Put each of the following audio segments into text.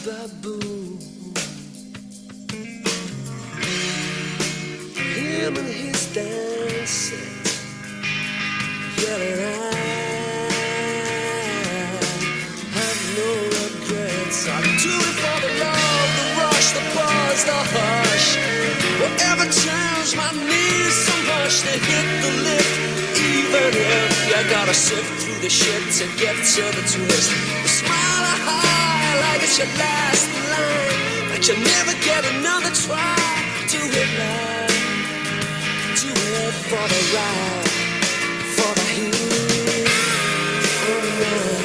baboon. Him and his dancers, yelling, I have no regrets. I do it for the love, the rush, the buzz, the hush. Whatever turns my knees so much to hit the lift. Even if you gotta sift through the shit to get to the twist. The smile high like it's your last line, but you never get another try. Do it right, do it for the ride, for the heat. Oh, yeah.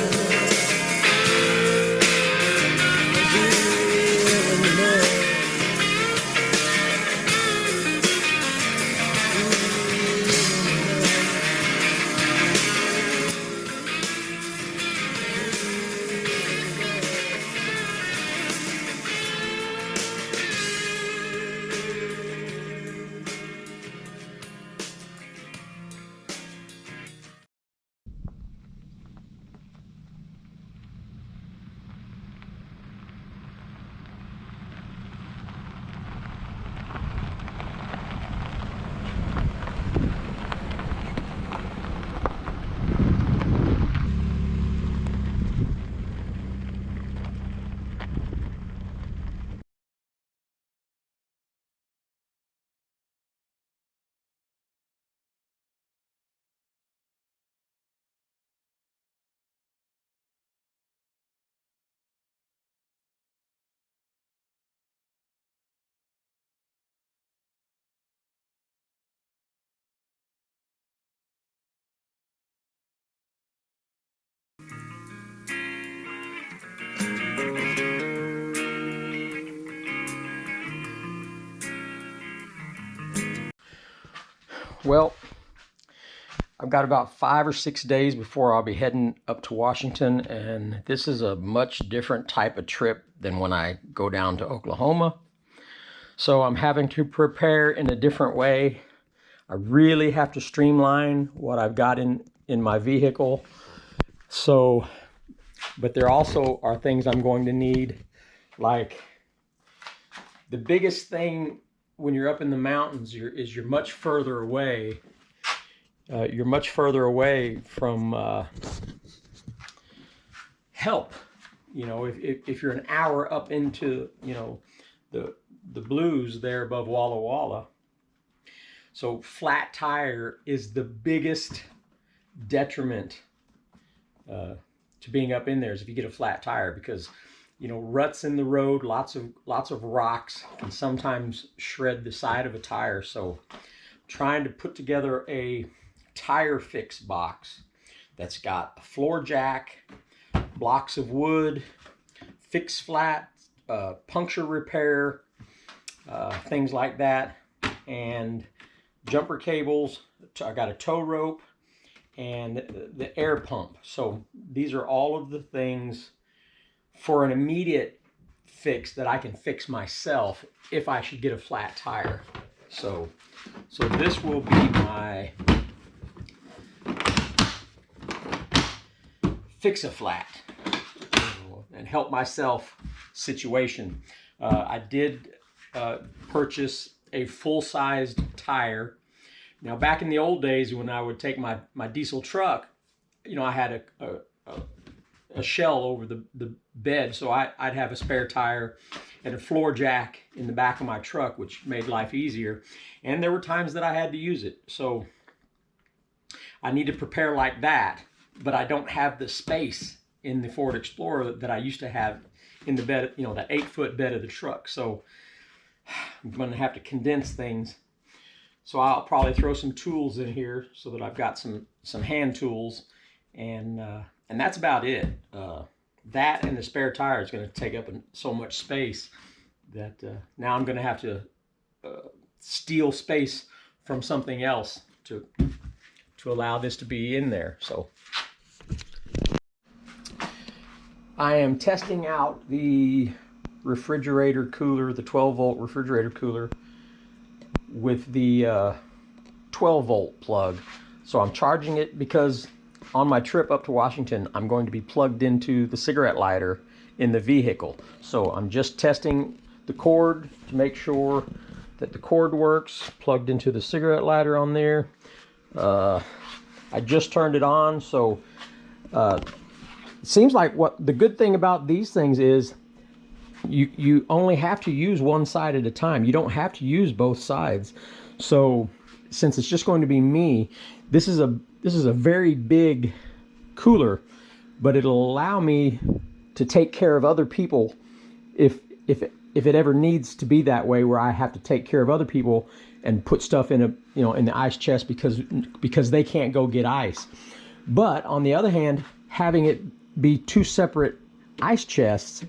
Well, I've got about 5 or 6 days before I'll be heading up to Washington, and this is a much different type of trip than when I go down to Oklahoma. So I'm having to prepare in a different way. I really have to streamline what I've got in my vehicle. So, but there also are things I'm going to need, like the biggest thing when you're up in the mountains is you're much further away. You're much further away from help. You know, if you're an hour up into, you know, the blues there above Walla Walla. So flat tire is the biggest detriment to being up in there, is if you get a flat tire, because you know, ruts in the road, lots of rocks can sometimes shred the side of a tire. So trying to put together a tire fix box that's got a floor jack, blocks of wood, fix flat, puncture repair, things like that, and jumper cables. I got a tow rope and the air pump. So these are all of the things for an immediate fix that I can fix myself if I should get a flat tire. So this will be my fix-a-flat and help myself situation. I did purchase a full-sized tire. Now, back in the old days when I would take my diesel truck, you know, I had a shell over the bed, so I'd have a spare tire and a floor jack in the back of my truck, which made life easier. And there were times that I had to use it. So I need to prepare like that, but I don't have the space in the Ford Explorer that I used to have in the bed, you know, that 8-foot bed of the truck. So I'm going to have to condense things. So I'll probably throw some tools in here so that I've got some hand tools, and that's about it. That and the spare tire is going to take up so much space that now I'm going to have to steal space from something else to allow this to be in there. So I am testing out the refrigerator cooler, the 12-volt refrigerator cooler, with the 12-volt plug. So I'm charging it because on my trip up to Washington, I'm going to be plugged into the cigarette lighter in the vehicle. So I'm just testing the cord to make sure that the cord works, plugged into the cigarette lighter on there. I just turned it on, so it seems like what the good thing about these things is you only have to use one side at a time. You don't have to use both sides. So since it's just going to be me, this is a very big cooler, but it'll allow me to take care of other people if it ever needs to be that way, where I have to take care of other people and put stuff in in the ice chest because they can't go get ice. But on the other hand, having it be two separate ice chests,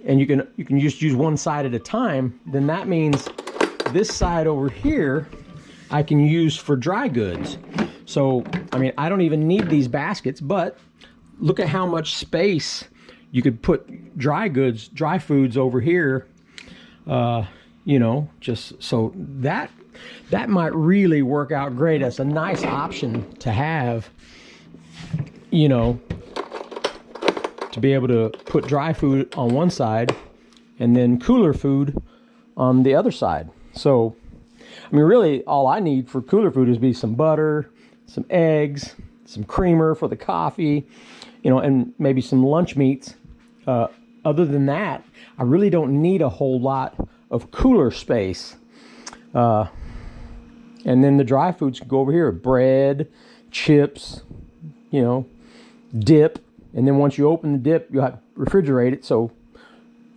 and you can just use one side at a time, then that means this side over here I can use for dry goods. So I mean, I don't even need these baskets, but look at how much space you could put dry goods, dry foods over here. Just so that might really work out great. That's a nice option to have, to be able to put dry food on one side and then cooler food on the other side. So, I mean, really all I need for cooler food is be some butter, some eggs, some creamer for the coffee, and maybe some lunch meats. Other than that, I really don't need a whole lot of cooler space. And then the dry foods can go over here: bread, chips, dip. And then once you open the dip, you have to refrigerate it. So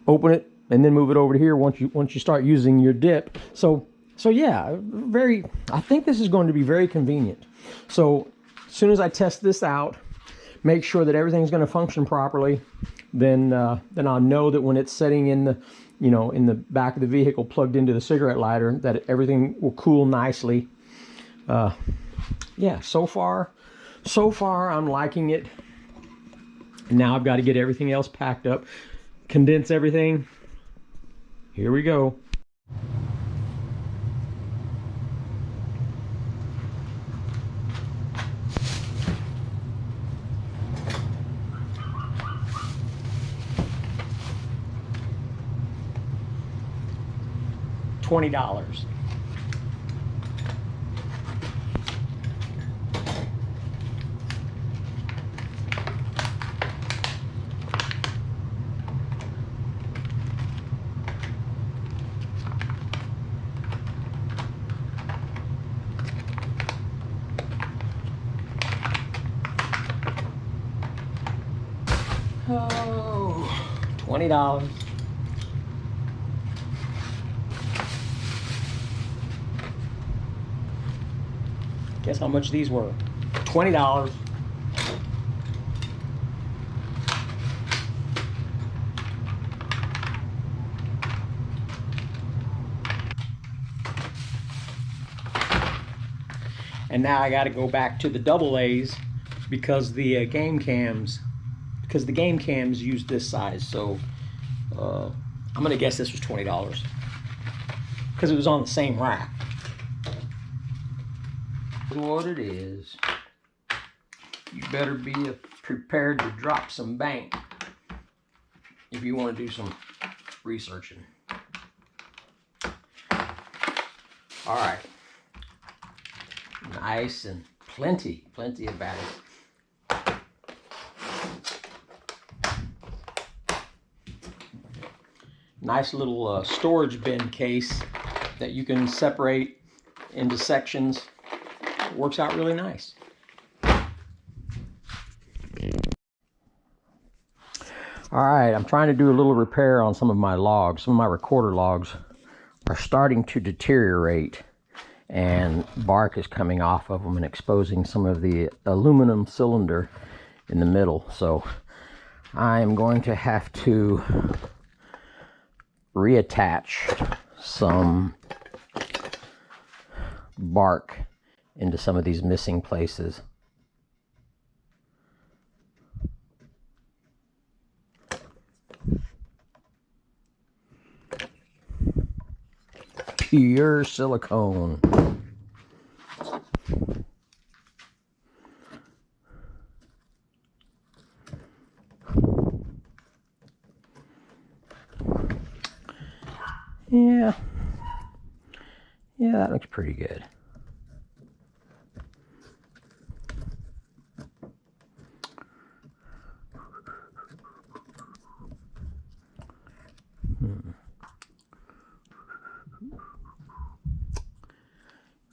open it and then move it over to here once you start using your dip. So yeah, I think this is going to be very convenient. So as soon as I test this out, make sure that everything's going to function properly, then I'll know that when it's sitting in the in the back of the vehicle plugged into the cigarette lighter, that everything will cool nicely. Yeah, so far I'm liking it. Now I've got to get everything else packed up, condense everything. Here we go. $20. Oh, $20. Guess how much these were? $20. And now I got to go back to the double A's because the game cams use this size. So I'm gonna guess this was $20 because it was on the same rack. What it is, you better be prepared to drop some bank if you want to do some researching. All right, nice and plenty of batteries. Nice little storage bin case that you can separate into sections. Works out really nice. All right, I'm trying to do a little repair on some of my logs. Some of my recorder logs are starting to deteriorate, and bark is coming off of them and exposing some of the aluminum cylinder in the middle. So I'm going to have to reattach some bark into some of these missing places. Pure silicone. Yeah. Yeah, that looks pretty good.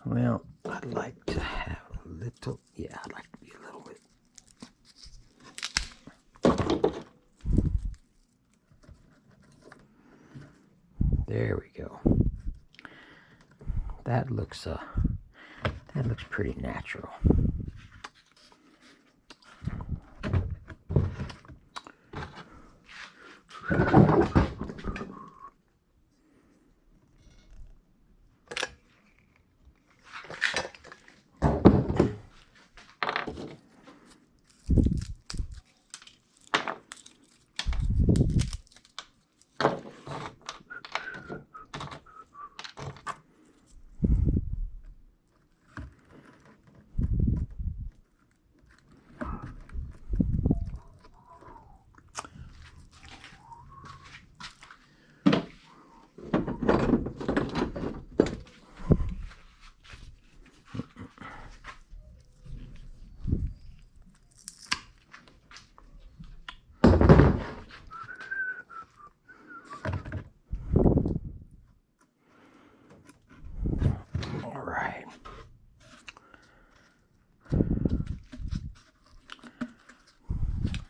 Well, I'd like to have a little, yeah, I'd like to be a little bit. There we go. That looks pretty natural.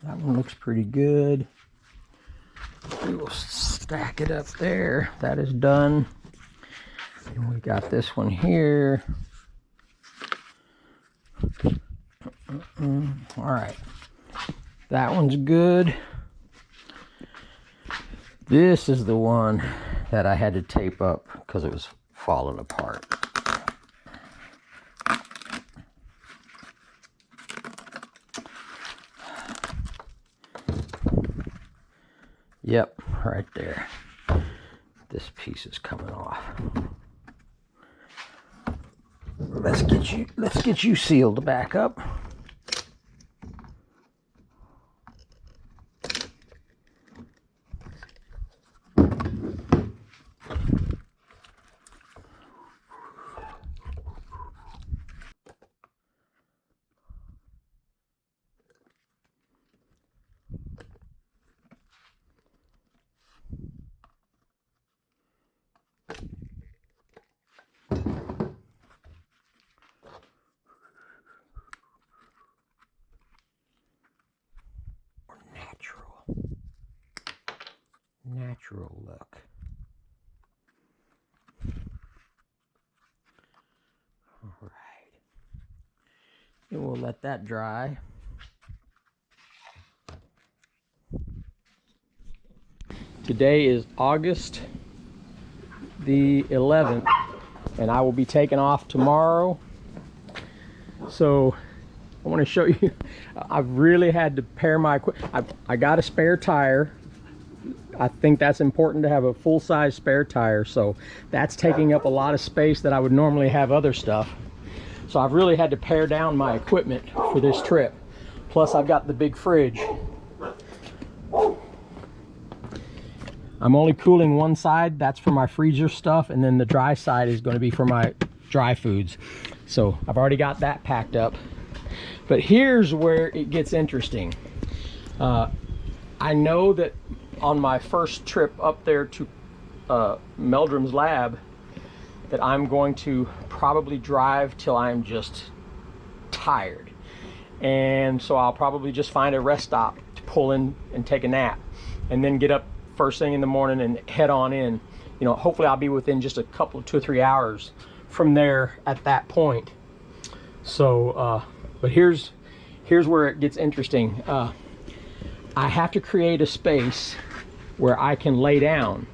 That one looks pretty good. We will stack it up there. That is done. And we got this one here. All right. That one's good. This is the one that I had to tape up because it was falling apart. Yep, right there. This piece is coming off. Let's get you sealed back up. Natural look. All right. And we'll let that dry. Today is August the 11th, and I will be taking off tomorrow. So I want to show you, I've really had to pair my equipment. I got a spare tire. I think that's important to have a full-size spare tire, so that's taking up a lot of space that I would normally have other stuff. So I've really had to pare down my equipment for this trip. Plus I've got the big fridge. I'm only cooling one side, that's for my freezer stuff, and then the dry side is going to be for my dry foods. So I've already got that packed up. But here's where it gets interesting. I know that on my first trip up there to Meldrum's lab that I'm going to probably drive till I'm just tired. And so I'll probably just find a rest stop to pull in and take a nap, and then get up first thing in the morning and head on in. You know, hopefully I'll be within just a couple, 2 or 3 hours from there at that point. So, but here's where it gets interesting. I have to create a space where I can lay down.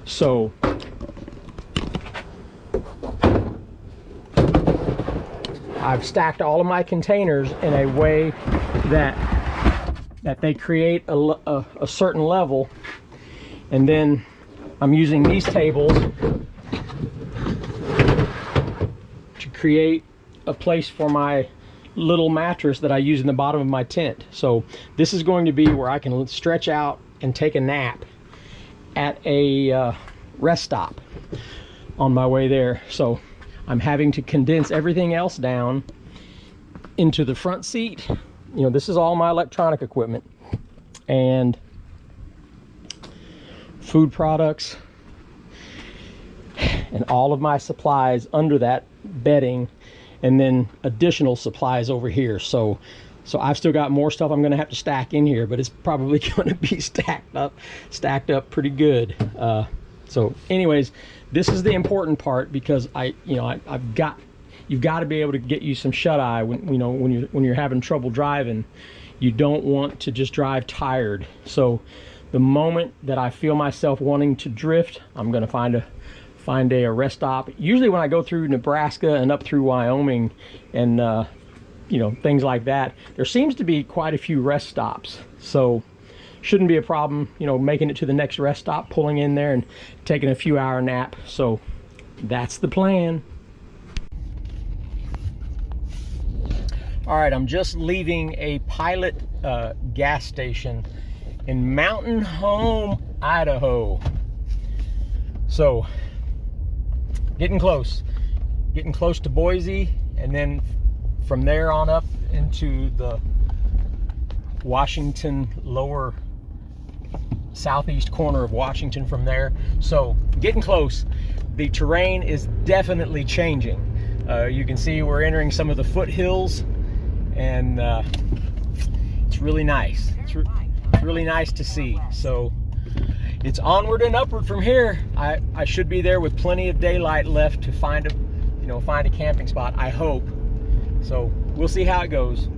So I've stacked all of my containers in a way that they create a certain level, and then I'm using these tables to create a place for my little mattress that I use in the bottom of my tent. So this is going to be where I can stretch out and take a nap at a rest stop on my way there. So I'm having to condense everything else down into the front seat. You know, this is all my electronic equipment and food products and all of my supplies under that bedding, and then additional supplies over here. So I've still got more stuff I'm going to have to stack in here, but it's probably going to be stacked up pretty good. So anyways, this is the important part, because you've got to be able to get you some shut eye when you're having trouble driving. You don't want to just drive tired. So the moment that I feel myself wanting to drift, I'm going to find a rest stop. Usually when I go through Nebraska and up through Wyoming and things like that, there seems to be quite a few rest stops. So shouldn't be a problem, making it to the next rest stop, pulling in there and taking a few hour nap. So that's the plan. All right, I'm just leaving a Pilot gas station in Mountain Home, Idaho. So getting close to Boise, and then from there on up into the Washington, lower southeast corner of Washington from there. So getting close. The terrain is definitely changing. You can see we're entering some of the foothills, and it's really nice. It's really nice to see. So it's onward and upward from here. I should be there with plenty of daylight left to find a camping spot, I hope. So we'll see how it goes.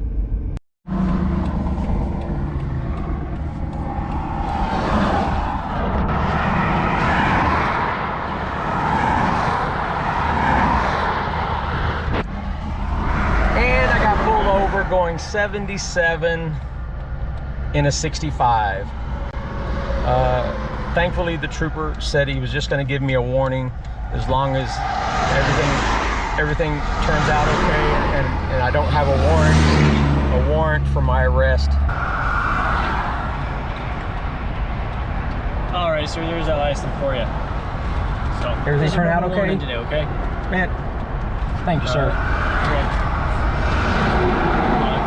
And I got pulled over going 77 in a 65. Thankfully, the trooper said he was just going to give me a warning as long as everything turns out okay, and I don't have a warrant for my arrest. All right, sir. There's that license for you. So Everything turned out okay? Today, okay? Man, thank you, sir.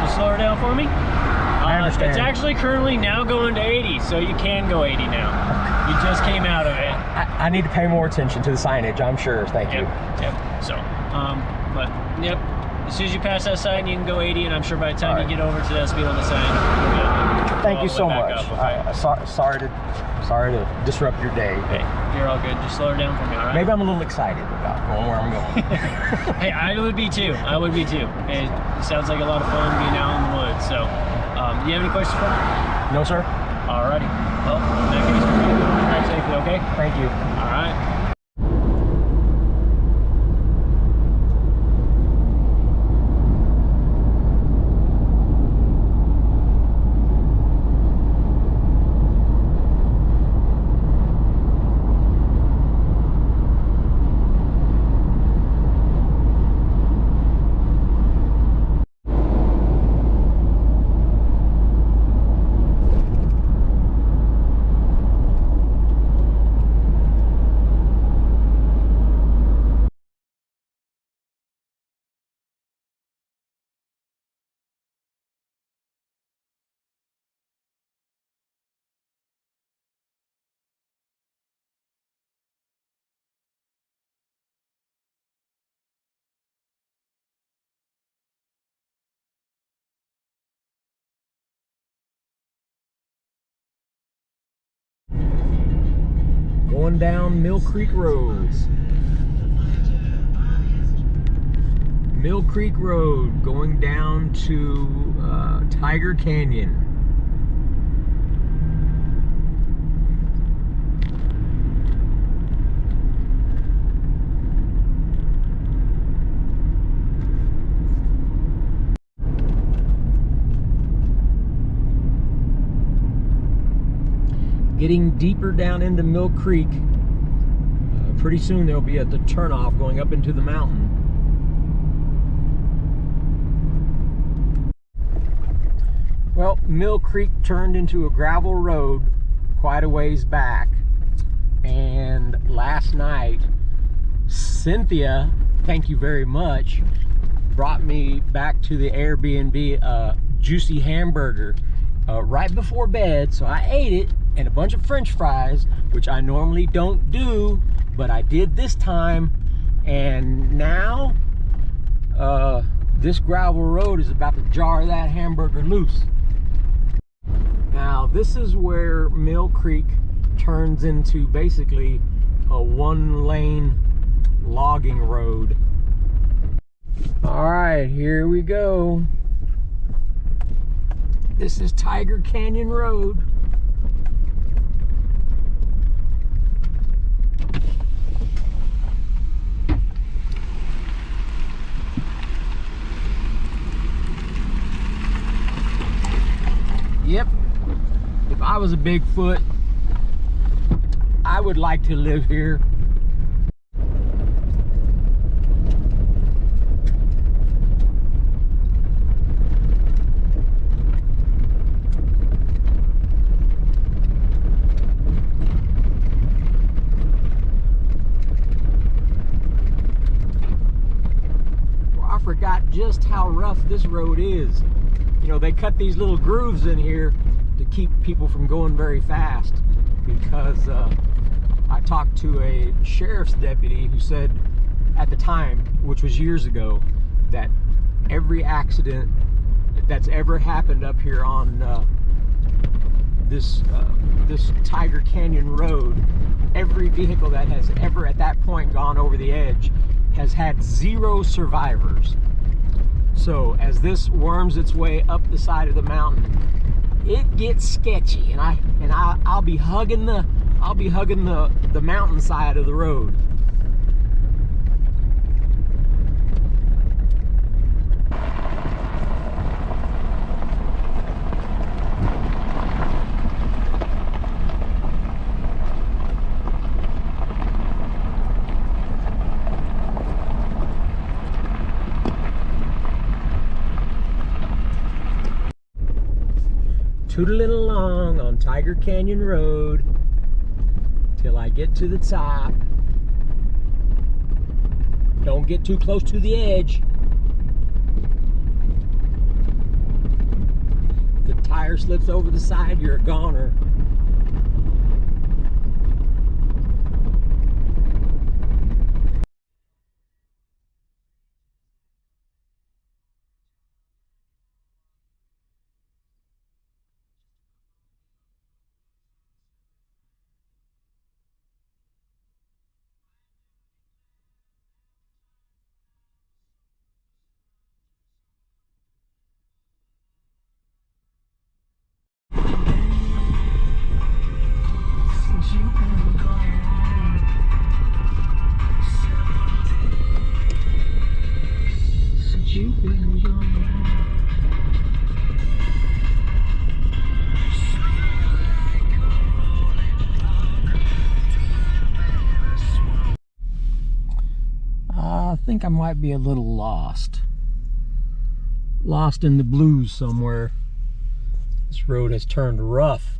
Just slow her down for me. I understand. It's actually currently now going to 80, so you can go 80 now. You just came out of it. I need to pay more attention to the signage, I'm sure. Thank you. Yep. So, but yep. As soon as you pass that sign, you can go 80, and I'm sure by the time you get over to that speed on the sign, you'll be Thank you so much. Okay? Sorry to disrupt your day. Hey, you're all good. Just slow her down for me, all right? Maybe I'm a little excited about going where I'm going. Hey, I would be too. Hey, it sounds like a lot of fun being out in the woods. So, do you have any questions for me? No, sir. Alrighty. Well, in that case, we're going to go back safely, okay? Thank you. All right. Going down Mill Creek Road. Mill Creek Road, going down to Tiger Canyon. Getting deeper down into Mill Creek. Pretty soon there'll be the turnoff going up into the mountain. Well, Mill Creek turned into a gravel road quite a ways back. And last night, Cynthia, thank you very much, brought me back to the Airbnb juicy hamburger right before bed. So I ate it, and a bunch of French fries, which I normally don't do, but I did this time. And now this gravel road is about to jar that hamburger loose. Now this is where Mill Creek turns into basically a one-lane logging road. All right, here we go. This is Tiger Canyon Road. Yep, if I was a Bigfoot, I would like to live here. Well, I forgot just how rough this road is. You know, they cut these little grooves in here to keep people from going very fast, because I talked to a sheriff's deputy who said at the time, which was years ago, that every accident that's ever happened up here on this Tiger Canyon Road, every vehicle that has ever at that point gone over the edge has had 0 survivors. So as this worms its way up the side of the mountain, it gets sketchy, and I'll be hugging the mountainside of the road. Tootling along on Tiger Canyon Road till I get to the top. Don't get too close to the edge. If the tire slips over the side, you're a goner. I think I might be a little lost in the blues somewhere. This road has turned rough.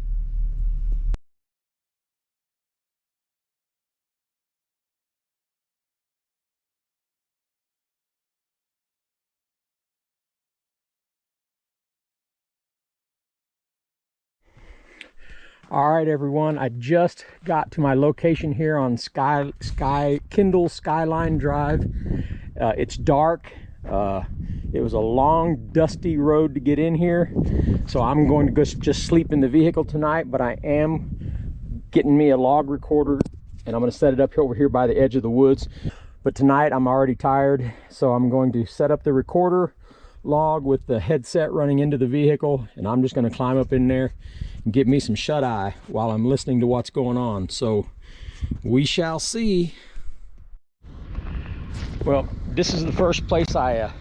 All right, everyone, I just got to my location here on Kindle Skyline Drive. It's dark. It was a long, dusty road to get in here, so I'm going to go just sleep in the vehicle tonight, but I am getting me a log recorder, and I'm going to set it up over here by the edge of the woods. But tonight I'm already tired, so I'm going to set up the recorder log with the headset running into the vehicle, and I'm just going to climb up in there and get me some shut-eye while I'm listening to what's going on. So we shall see. Well, this is the first place I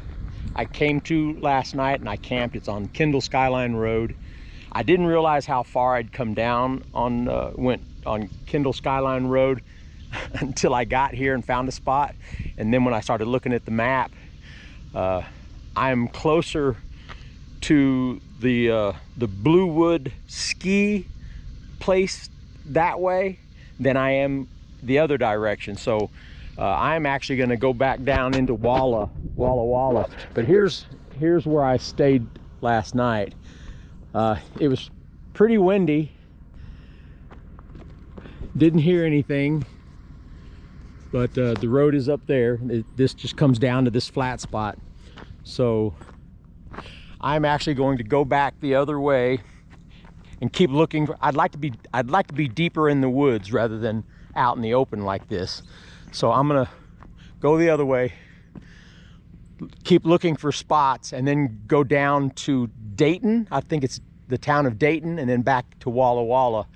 came to last night, and I camped. It's on Kindle Skyline Road. I didn't realize how far I'd come down went on Kindle Skyline Road until I got here and found a spot. And then when I started looking at the map, I'm closer to the Bluewood ski place that way than I am the other direction. So I'm actually going to go back down into Walla. But here's where I stayed last night. It was pretty windy. Didn't hear anything, but the road is up there. This just comes down to this flat spot. So I'm actually going to go back the other way and keep looking for, I'd like to be deeper in the woods rather than out in the open like this. So I'm gonna go the other way, keep looking for spots, and then go down to Dayton. I think it's the town of Dayton, and then back to Walla Walla.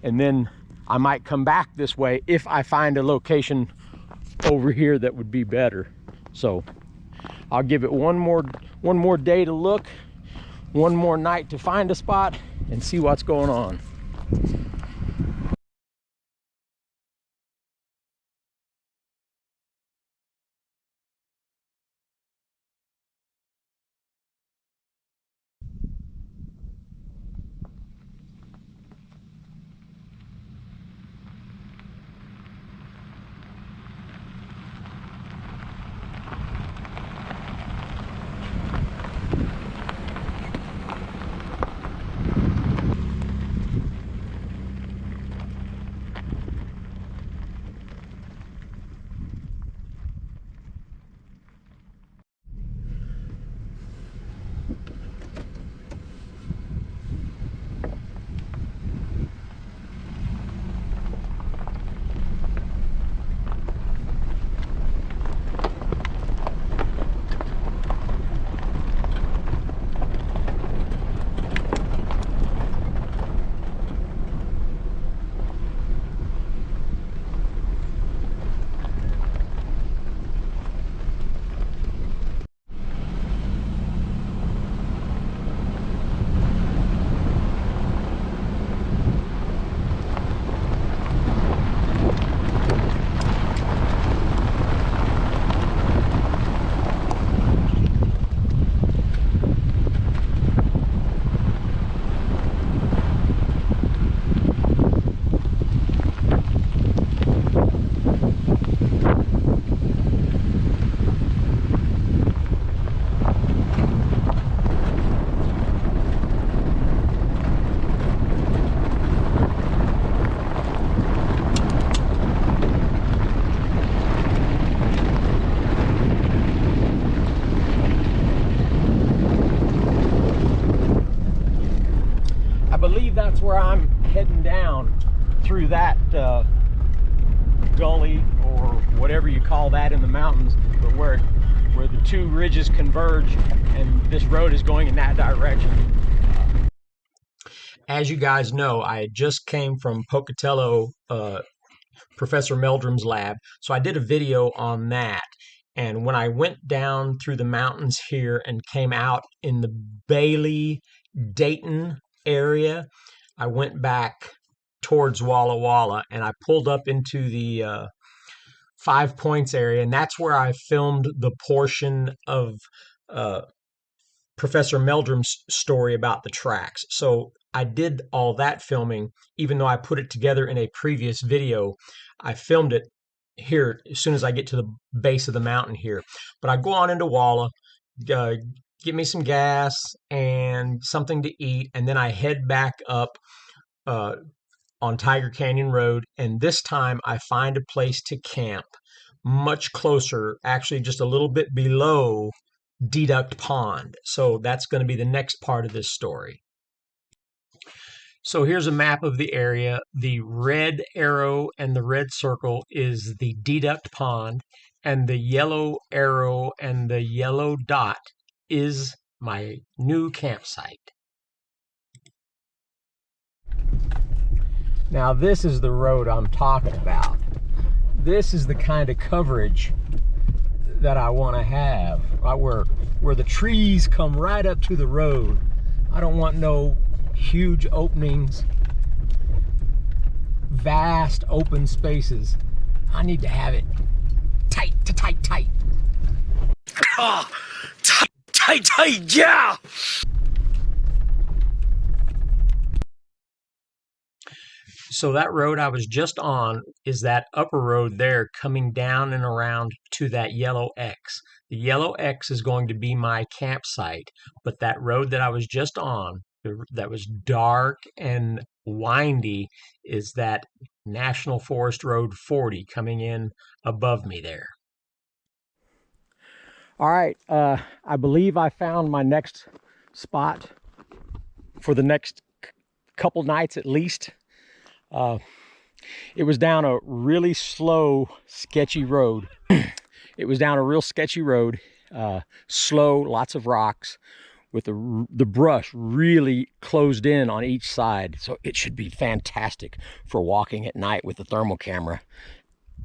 And then I might come back this way if I find a location over here that would be better. So I'll give it one more day to look, one more night to find a spot, and see what's going on. That's where I'm heading down through that gully or whatever you call that in the mountains, but where the two ridges converge, and this road is going in that direction. As you guys know, I just came from Pocatello, Professor Meldrum's lab, so I did a video on that. And when I went down through the mountains here and came out in the Bailey, Dayton area, I went back towards Walla Walla, and I pulled up into the 5 Points area, and that's where I filmed the portion of Professor Meldrum's story about the tracks. So I did all that filming, even though I put it together in a previous video. I filmed it here as soon as I get to the base of the mountain here. But I go on into Walla, get me some gas and something to eat, and then I head back up on Tiger Canyon Road, and this time I find a place to camp much closer, actually just a little bit below Deduct Pond. So that's going to be the next part of this story. So here's a map of the area. The red arrow and the red circle is the Deduct Pond, and the yellow arrow and the yellow dot is my new campsite. Now this is the road I'm talking about. This is the kind of coverage that I want to have, right where the trees come right up to the road. I don't want no huge openings, vast open spaces. I need to have it tight, tight. Ah, tight, yeah! So that road I was just on is that upper road there coming down and around to that yellow X. The yellow X is going to be my campsite, but that road that I was just on, that was dark and windy, is that National Forest Road 40 coming in above me there. All right, I believe I found my next spot for the next couple nights at least. It was down a really slow, sketchy road. It was down a real sketchy road, slow, lots of rocks, with the brush really closed in on each side. So it should be fantastic for walking at night with the thermal camera,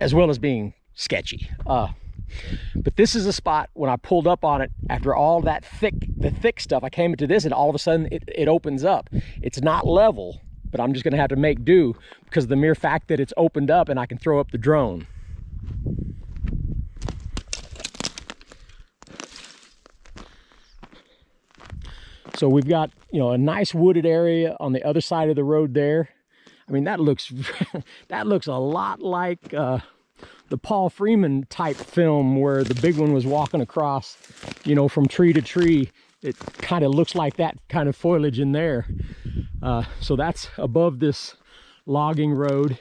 as well as being sketchy. But this is a spot, when I pulled up on it, after all that thick stuff, I came into this and all of a sudden it opens up. It's not level, but I'm just gonna have to make do because of the mere fact that it's opened up and I can throw up the drone. So we've got, you know, a nice wooded area on the other side of the road there. I mean, that looks that looks a lot like the Paul Freeman type film where the big one was walking across, you know, from tree to tree. It kind of looks like that kind of foliage in there. So that's above this logging road,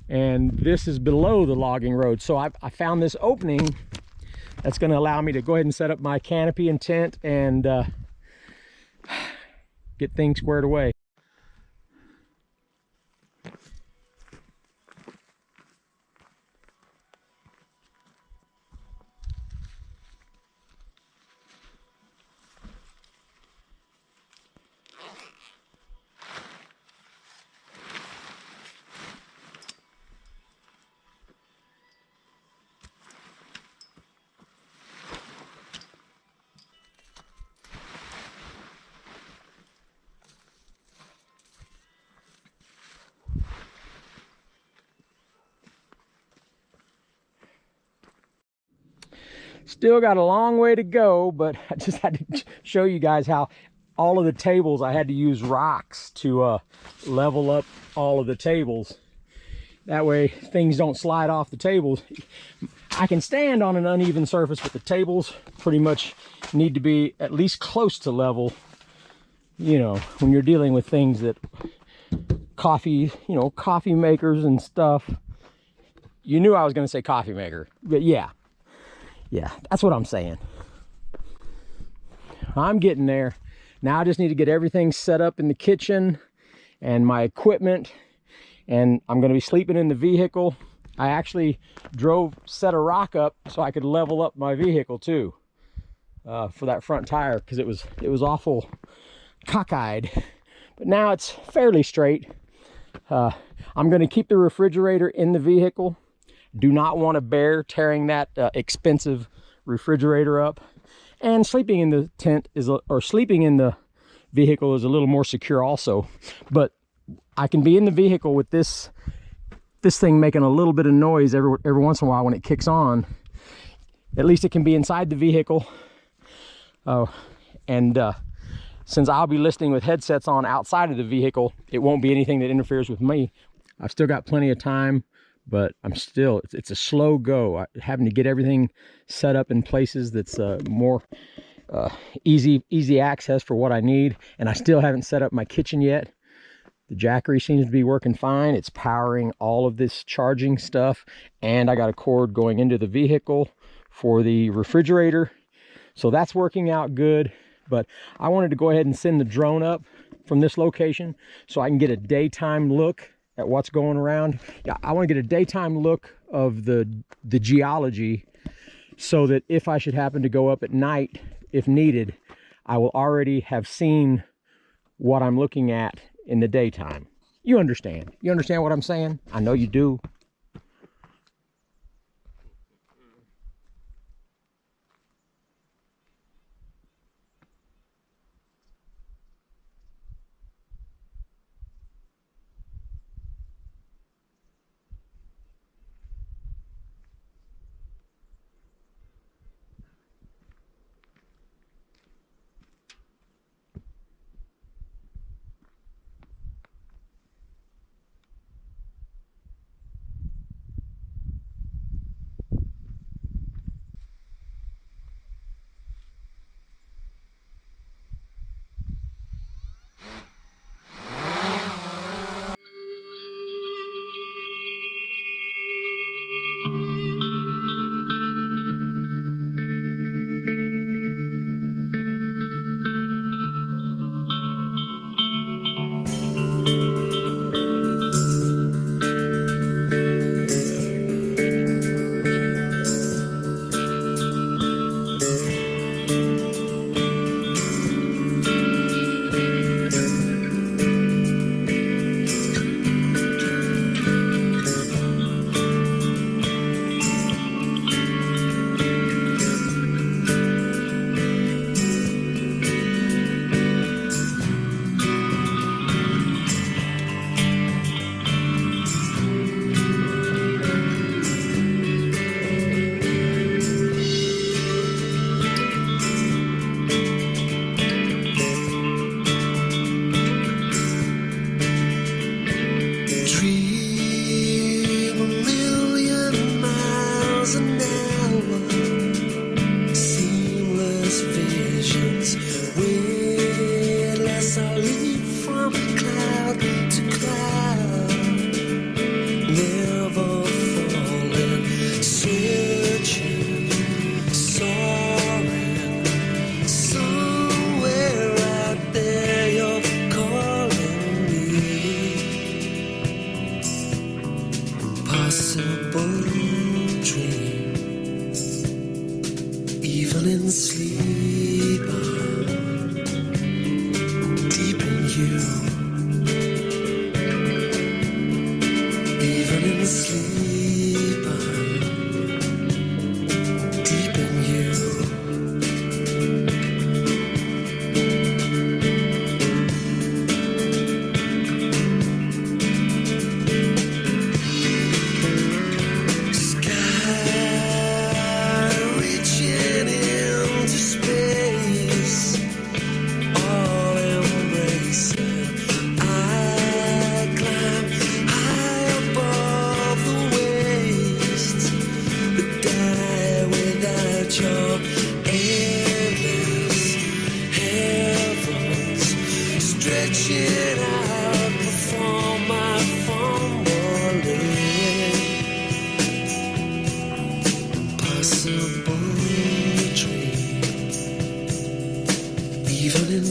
and this is below the logging road. So I found this opening that's going to allow me to go ahead and set up my canopy and tent and get things squared away. Still got a long way to go, but I just had to show you guys how all of the tables, I had to use rocks to level up all of the tables. That way things don't slide off the tables. I can stand on an uneven surface, but the tables pretty much need to be at least close to level. You know, when you're dealing with things that coffee, you know, coffee makers and stuff. You knew I was going to say coffee maker, but yeah, that's what I'm saying. I'm getting there. Now I just need to get everything set up in the kitchen and my equipment, and I'm going to be sleeping in the vehicle. I actually set a rock up so I could level up my vehicle too, for that front tire, because it was awful cockeyed, but now it's fairly straight. I'm going to keep the refrigerator in the vehicle. Do not want to bear tearing that expensive refrigerator up. And sleeping in the tent or sleeping in the vehicle is a little more secure also. But I can be in the vehicle with this thing making a little bit of noise every once in a while when it kicks on. At least it can be inside the vehicle. Since I'll be listening with headsets on outside of the vehicle, it won't be anything that interferes with me. I've still got plenty of time, but it's a slow go. Having to get everything set up in places that's more easy access for what I need. And I still haven't set up my kitchen yet. The Jackery seems to be working fine. It's powering all of this charging stuff. And I got a cord going into the vehicle for the refrigerator. So that's working out good. But I wanted to go ahead and send the drone up from this location so I can get a daytime look at what's going around. Yeah, I want to get a daytime look of the geology, so that if I should happen to go up at night, if needed, I will already have seen what I'm looking at in the daytime. You understand? You understand what I'm saying? I know you do.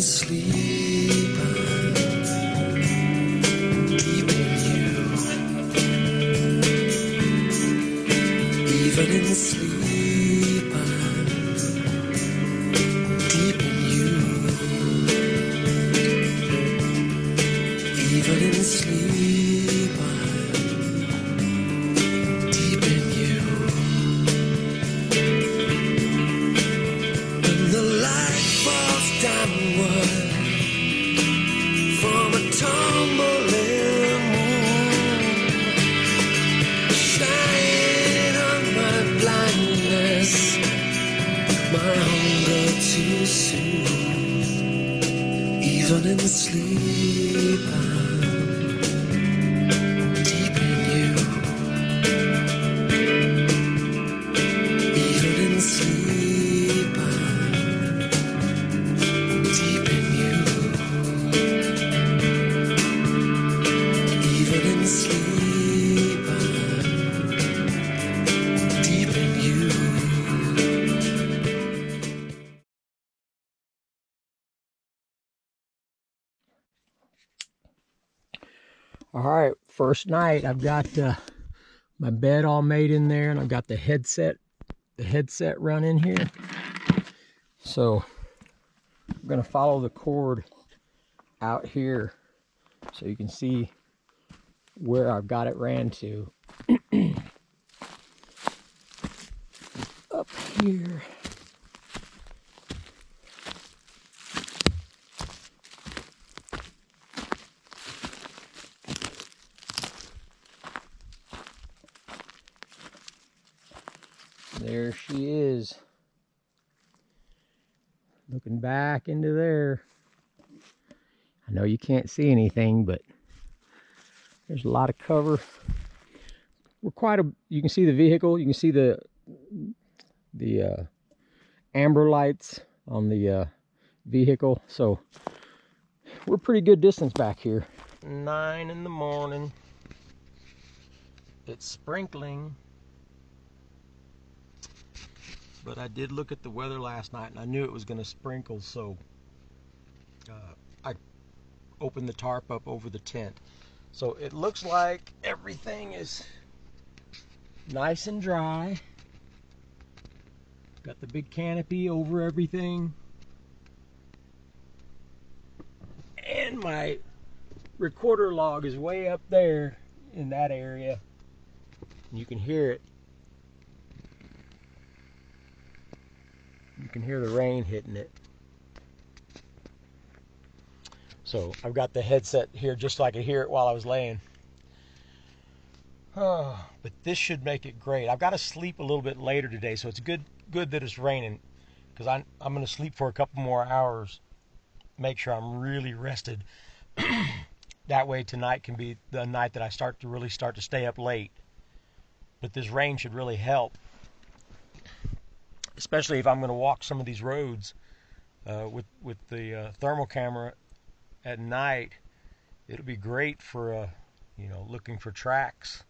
sleep, deep in you. Even in sleep, deep in you. Even in sleep, deep in you. When the light falls downward from a tumbling moon, shine on my blindness, my hunger to soothe. Even in sleep, deep in you. Even in sleep, deep in you. Even in sleep, deep in you. All right, first night I've got my bed all made in there, and I've got the headset run in here. So I'm gonna follow the cord out here so you can see where I've got it ran to. Up here. There she is, looking back into there. I know you can't see anything, but there's a lot of cover. We're you can see the vehicle, you can see the amber lights on the vehicle, so we're pretty good distance back here. 9 in the morning. It's sprinkling. But I did look at the weather last night and I knew it was going to sprinkle, so I opened the tarp up over the tent. So it looks like everything is nice and dry. Got the big canopy over everything. And my recorder log is way up there in that area. You can hear it. You can hear the rain hitting it. So I've got the headset here just so I could hear it while I was laying. Oh, but this should make it great. I've got to sleep a little bit later today, so it's good that it's raining, because I'm going to sleep for a couple more hours. Make sure I'm really rested. That way tonight can be the night that I really start to stay up late. But this rain should really help, especially if I'm going to walk some of these roads with the thermal camera at night. It'll be great for looking for tracks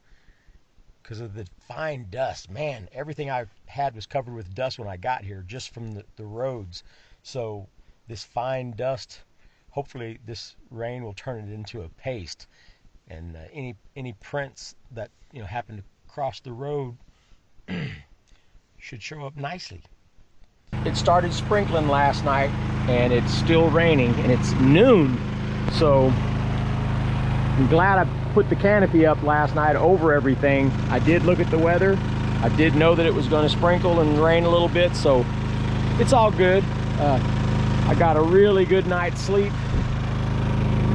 because of the fine dust. Man, everything I had was covered with dust when I got here, just from the roads. So this fine dust, hopefully this rain will turn it into a paste, and any prints that happen to cross the road should show up nicely. It started sprinkling last night and it's still raining, and it's noon, so I'm glad I put the canopy up last night over everything. I did look at the weather. I did know that it was going to sprinkle and rain a little bit, so it's all good. I got a really good night's sleep.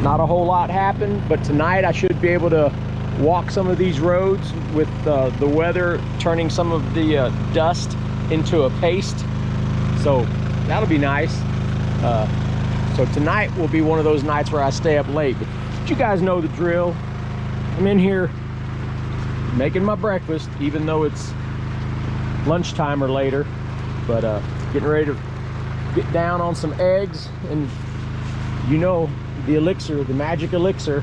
Not a whole lot happened, but tonight I should be able to walk some of these roads with the weather turning some of the dust into a paste. So that'll be nice. So tonight will be one of those nights where I stay up late. But you guys know the drill. I'm in here making my breakfast, even though it's lunchtime or later. But getting ready to get down on some eggs, and the elixir, the magic elixir.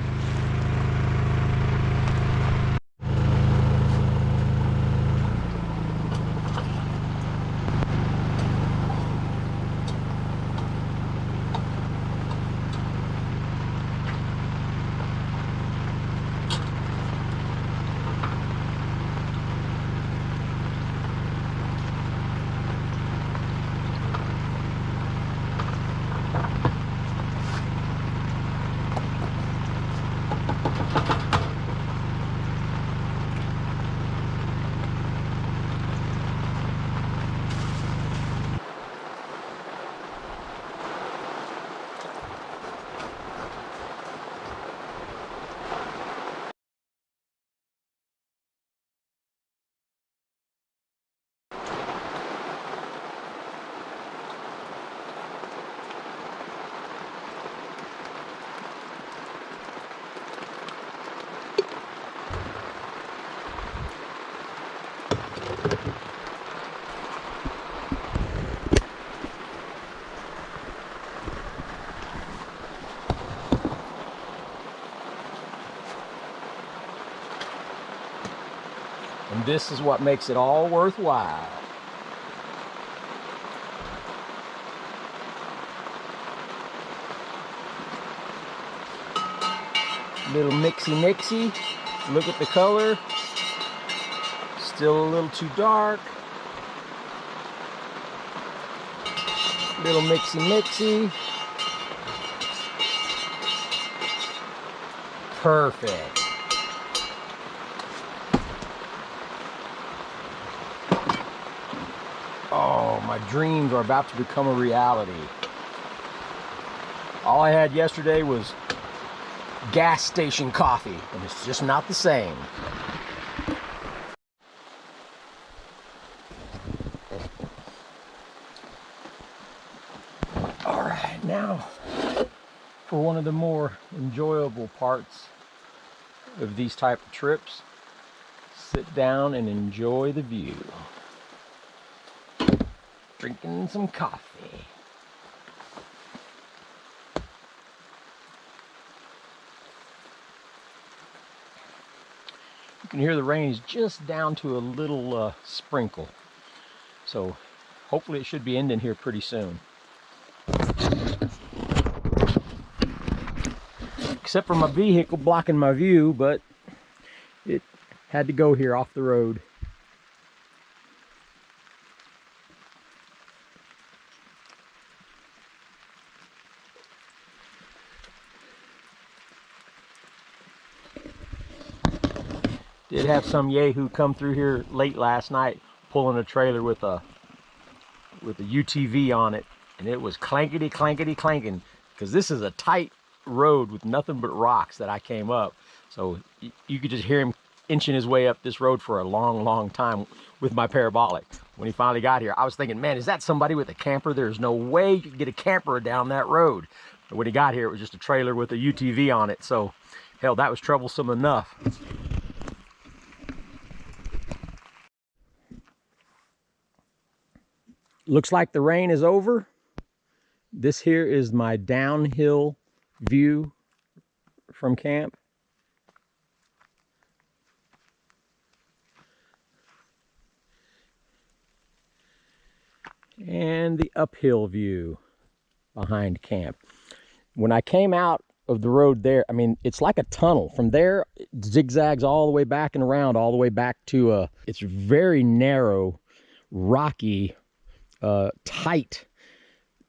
And this is what makes it all worthwhile. Little mixy. Look at the color. Still a little too dark. Little mixy. Perfect. Oh, my dreams are about to become a reality. All I had yesterday was gas station coffee, and it's just not the same. All right, now for one of the more enjoyable parts of these type of trips. Sit down and enjoy the view. Drinking some coffee. You can hear the rain is just down to a little sprinkle. So hopefully it should be ending here pretty soon. Except for my vehicle blocking my view, but it had to go here off the road. Did have some yahoo come through here late last night pulling a trailer with a UTV on it, and it was clankety clanking, because this is a tight road with nothing but rocks that I came up. So you could just hear him inching his way up this road for a long time with my parabolic. When he finally got here, I was thinking, man, is that somebody with a camper? There's no way you could get a camper down that road. But when he got here, it was just a trailer with a UTV on it. So hell, that was troublesome enough. Looks like the rain is over. This here is my downhill view from camp. And the uphill view behind camp. When I came out of the road there, I mean, it's like a tunnel. From there, it zigzags all the way back and around, all the way back to it's very narrow, rocky, tight.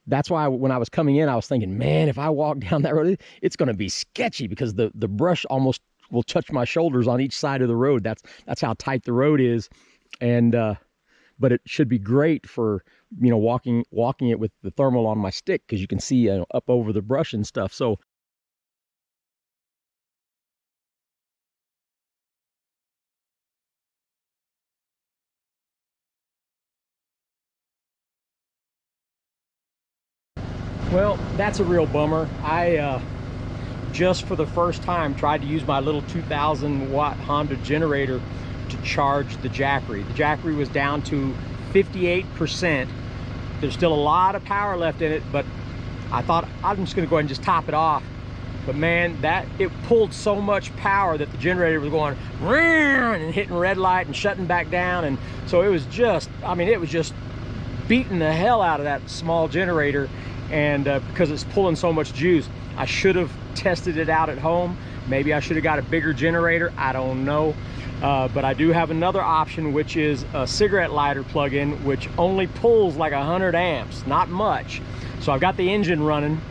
That's why when I was coming in, I was thinking, man, if I walk down that road, it's going to be sketchy, because the brush almost will touch my shoulders on each side of the road. That's how tight the road is. And but it should be great for, you know, walking it with the thermal on my stick, because you can see up over the brush and stuff. So well, that's a real bummer. I just for the first time tried to use my little 2,000 watt Honda generator to charge the Jackery. The Jackery was down to 58%. There's still a lot of power left in it, but I thought I'm just going to go ahead and just top it off. But man, it pulled so much power that the generator was going and hitting red light and shutting back down. And so it was just, I mean, it was just beating the hell out of that small generator. And because it's pulling so much juice, I should have tested it out at home. Maybe I should have got a bigger generator. I don't know. But I do have another option, which is a cigarette lighter plug-in, which only pulls like 100 amps, not much. So I've got the engine running,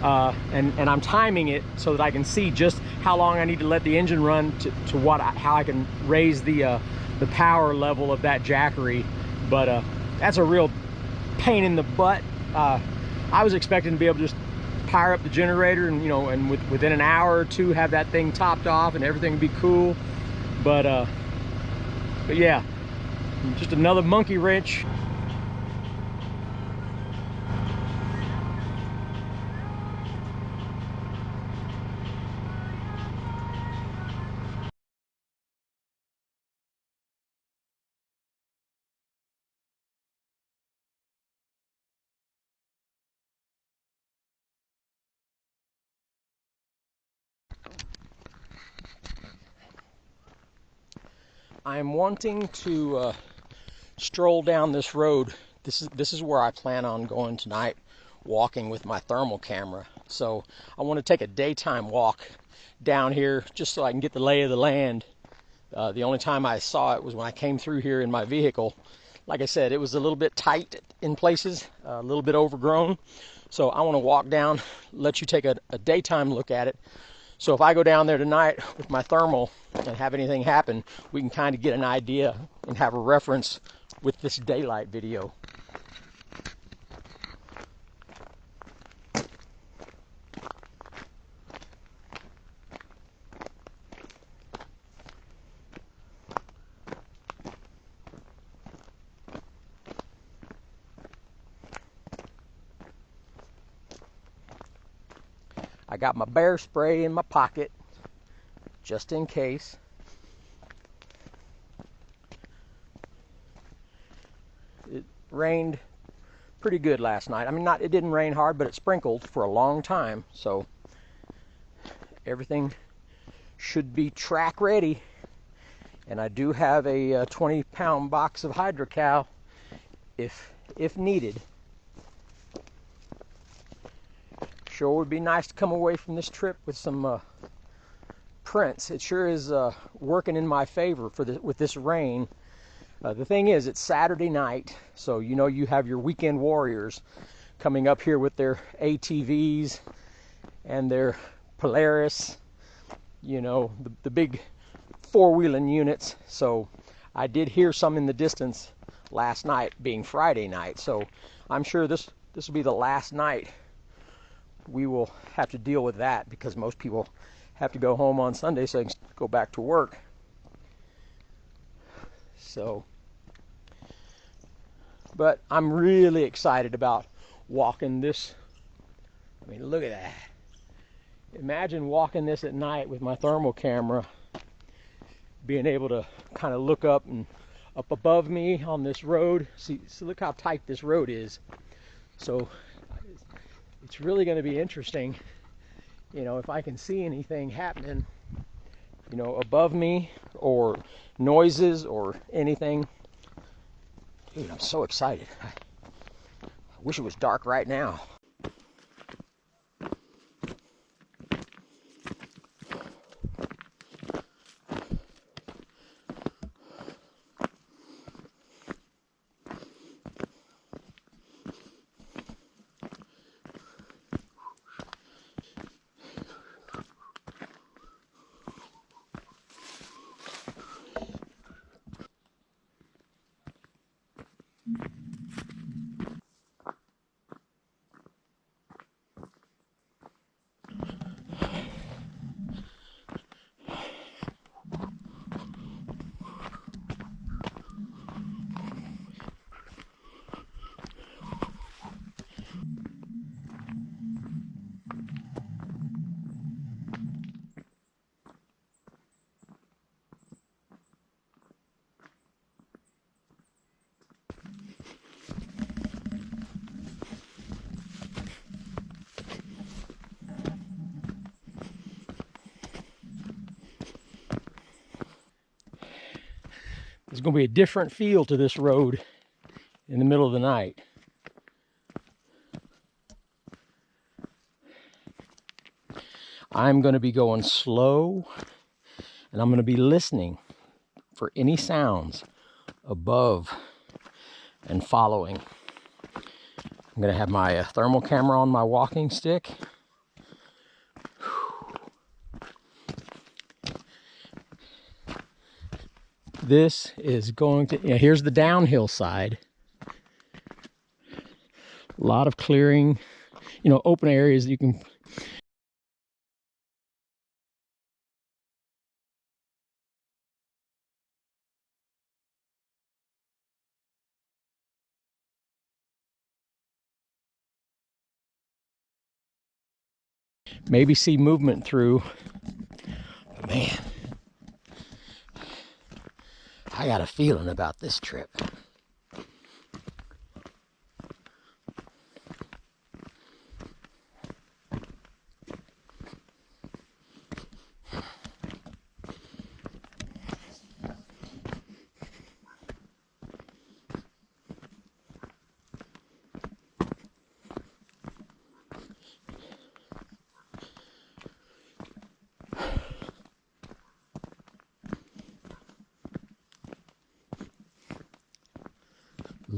and I'm timing it so that I can see just how long I need to let the engine run to how I can raise the power level of that Jackery. But that's a real pain in the butt. I was expecting to be able to just fire up the generator and, you know, and within an hour or two have that thing topped off and everything would be cool. But yeah, just another monkey wrench. I'm wanting to stroll down this road. This is where I plan on going tonight, walking with my thermal camera. So I want to take a daytime walk down here just so I can get the lay of the land. The only time I saw it was when I came through here in my vehicle. Like I said, it was a little bit tight in places, a little bit overgrown. So I want to walk down, let you take a daytime look at it. So if I go down there tonight with my thermal and have anything happen, we can kind of get an idea and have a reference with this daylight video. I got my bear spray in my pocket, just in case. It rained pretty good last night. I mean, it didn't rain hard, but it sprinkled for a long time. So everything should be track ready. And I do have a 20-pound box of Hydrocal if needed. Sure would be nice to come away from this trip with some prints. It sure is working in my favor with this rain. The thing is, it's Saturday night, so you know you have your weekend warriors coming up here with their ATVs and their Polaris, you know, the big four-wheeling units. So I did hear some in the distance last night, being Friday night. So I'm sure this will be the last night we will have to deal with that, because most people have to go home on Sunday so they can go back to work. So, but I'm really excited about walking this. I mean, look at that. Imagine walking this at night with my thermal camera, being able to kind of look up above me on this road. See, so look how tight this road is. So it's really going to be interesting, you know, if I can see anything happening, you know, above me, or noises or anything. Dude, I'm so excited. I wish it was dark right now. There's going to be a different feel to this road in the middle of the night. I'm going to be going slow, and I'm going to be listening for any sounds above and following. I'm going to have my thermal camera on my walking stick. This is going to, here's the downhill side. A lot of clearing, you know, open areas you can. Maybe see movement through. But man, I got a feeling about this trip.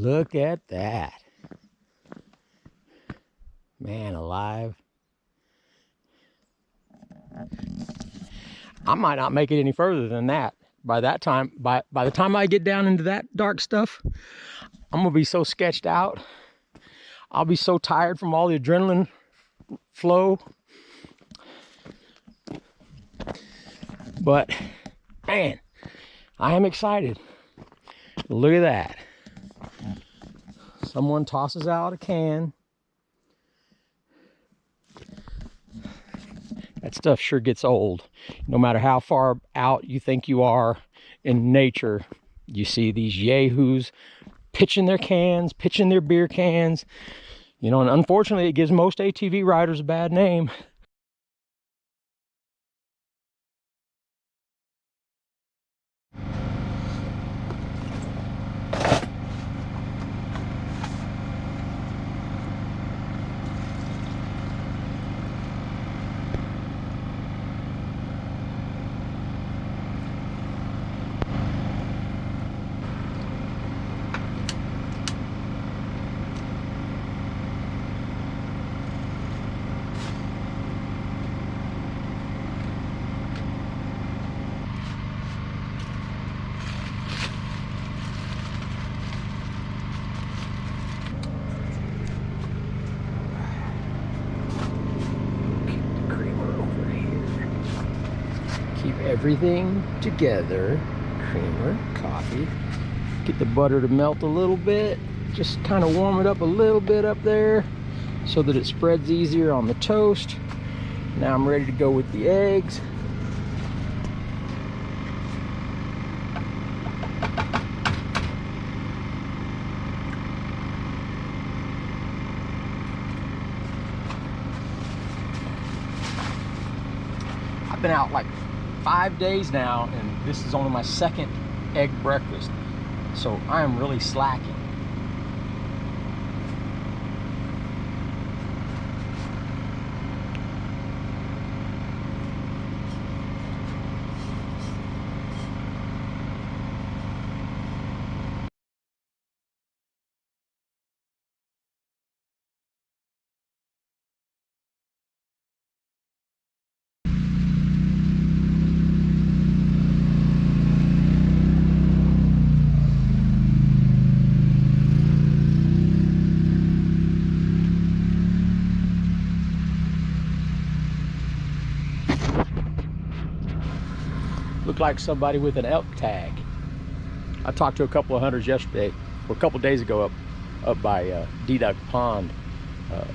Look at that. Man alive. I might not make it any further than that. By that time, by the time I get down into that dark stuff, I'm gonna be so sketched out. I'll be so tired from all the adrenaline flow. But man, I am excited. Look at that. Someone tosses out a can. That stuff sure gets old. No matter how far out you think you are in nature, you see these yahoos pitching their cans, pitching their beer cans. You know, and unfortunately, it gives most ATV riders a bad name. Everything together. Creamer, coffee. Get the butter to melt a little bit. Just kind of warm it up a little bit up there so that it spreads easier on the toast. Now I'm ready to go with the eggs. I've been out like 5 days now, and this is only my second egg breakfast, so I am really slacking. Looked like somebody with an elk tag. I talked to a couple of hunters yesterday, or a couple of days ago, up by Deduct Pond,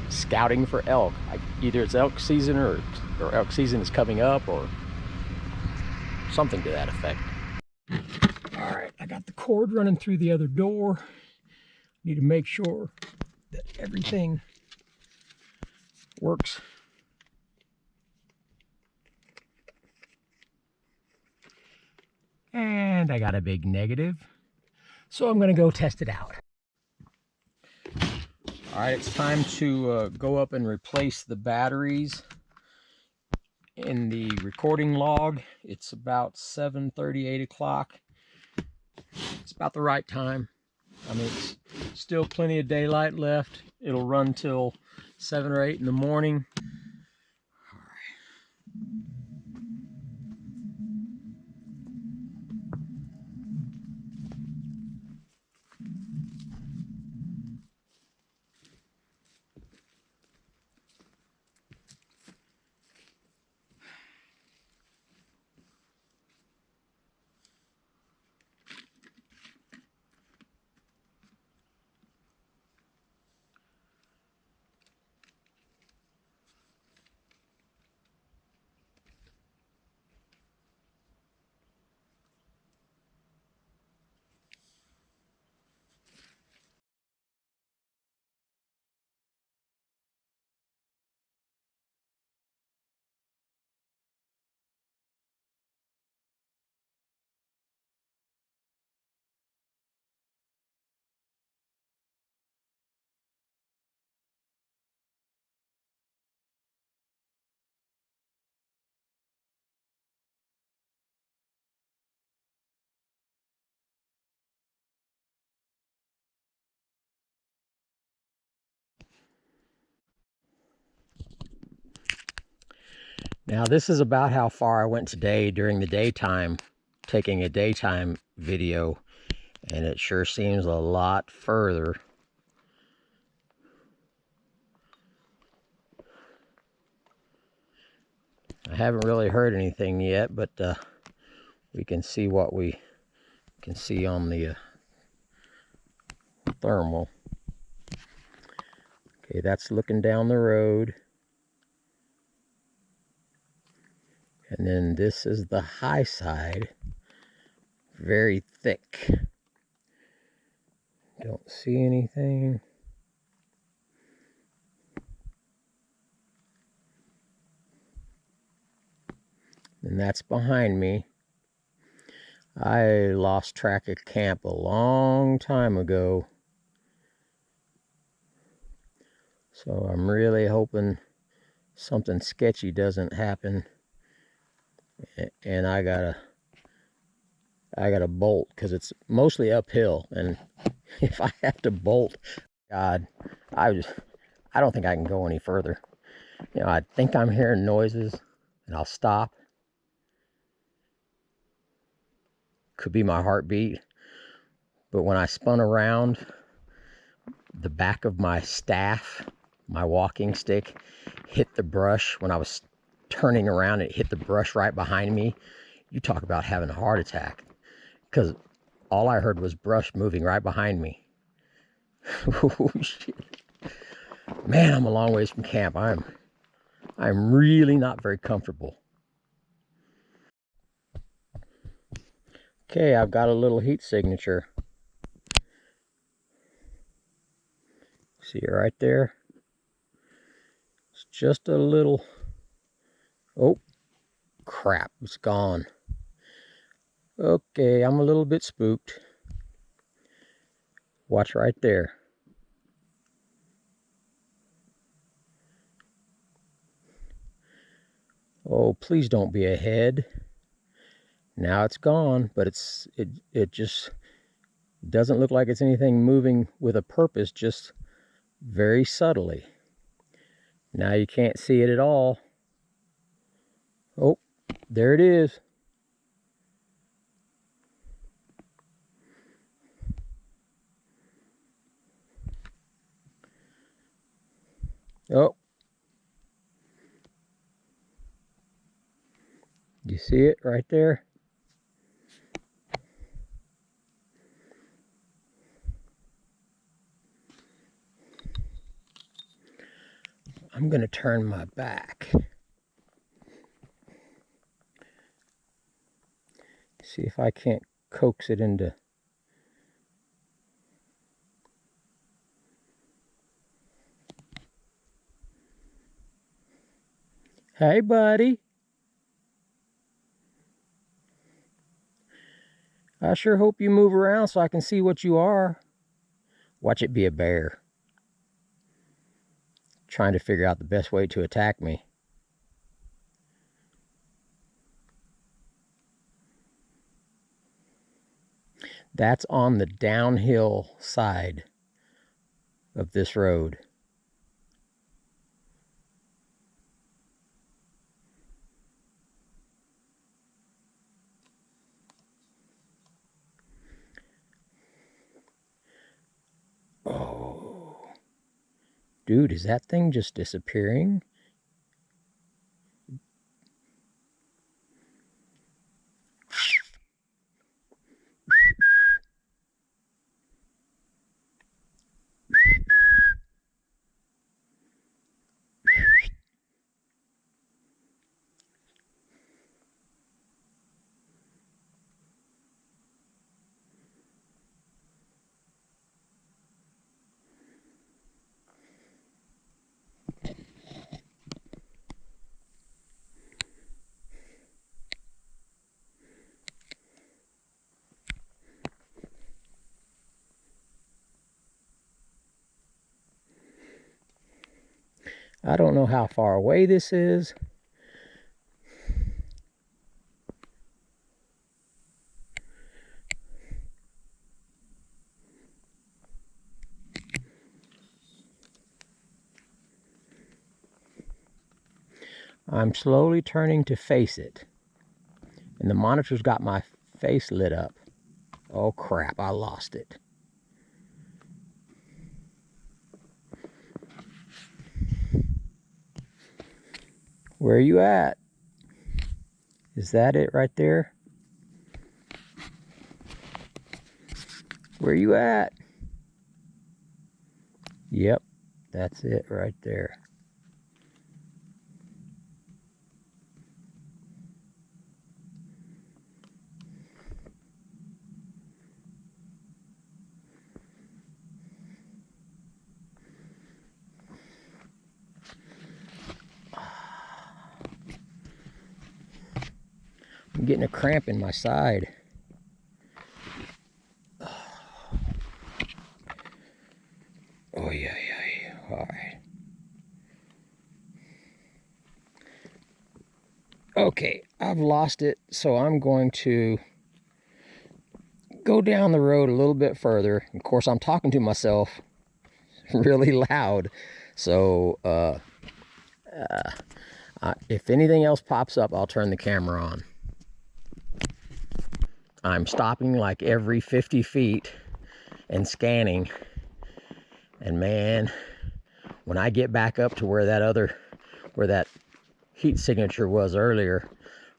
scouting for elk. Either it's elk season or elk season is coming up, or something to that effect. All right, I got the cord running through the other door. Need to make sure that everything works. And I got a big negative, so I'm gonna go test it out. All right, it's time to go up and replace the batteries in the recording log. It's about 7:30, 8 o'clock. It's about the right time. I mean, it's still plenty of daylight left. It'll run till 7 or 8 in the morning. Now this is about how far I went today during the daytime, taking a daytime video, and it sure seems a lot further. I haven't really heard anything yet, but we can see what we can see on the thermal. Okay, that's looking down the road. And then this is the high side, very thick. Don't see anything. And that's behind me. I lost track of camp a long time ago. So I'm really hoping something sketchy doesn't happen. And I gotta bolt because it's mostly uphill. And if I have to bolt, God, I don't think I can go any further. You know, I think I'm hearing noises and I'll stop. Could be my heartbeat. But when I spun around, the back of my staff, my walking stick, hit the brush. When I was turning around, it hit the brush right behind me. You talk about having a heart attack. Because all I heard was brush moving right behind me. Oh, shit. Man, I'm a long ways from camp. I'm really not very comfortable. Okay, I've got a little heat signature. See it right there? It's just a little... Oh, crap, it's gone. Okay, I'm a little bit spooked. Watch right there. Oh, please don't be a head. Now it's gone, but it just doesn't look like it's anything moving with a purpose, just very subtly. Now you can't see it at all. Oh, there it is. Oh. You see it right there? I'm going to turn my back. See if I can't coax it into... Hey, buddy. I sure hope you move around so I can see what you are. Watch it be a bear. Trying to figure out the best way to attack me. That's on the downhill side of this road. Oh. Dude, is that thing just disappearing? I don't know how far away this is. I'm slowly turning to face it, and the monitor's got my face lit up. Oh crap, I lost it. Where are you at? Is that it right there? Where are you at? Yep, that's it right there. I'm getting a cramp in my side. Oh yeah. All right. Okay, I've lost it, so I'm going to go down the road a little bit further. Of course, I'm talking to myself really loud, so if anything else pops up, I'll turn the camera on. I'm stopping like every 50 feet and scanning. And man, when I get back up to where that heat signature was earlier,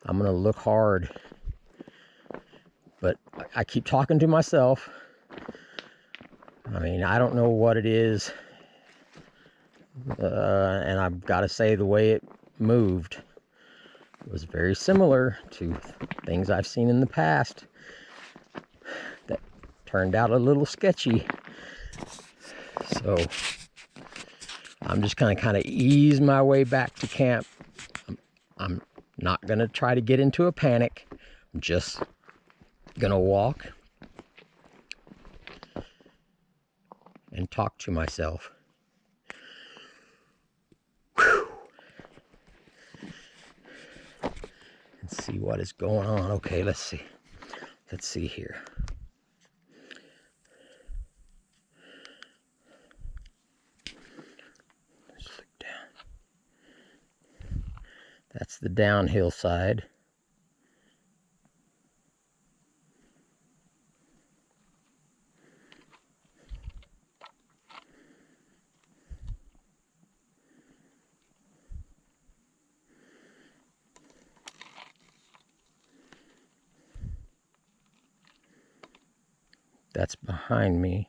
I'm gonna look hard. But I keep talking to myself. I mean, I don't know what it is. And I've got to say, the way it moved was very similar to things I've seen in the past that turned out a little sketchy. So I'm just gonna kind of ease my way back to camp. I'm not gonna try to get into a panic. I'm just gonna walk and talk to myself. Whew. And see what is going on. Okay, let's see. Let's see here. Let's look down. That's the downhill side. That's behind me.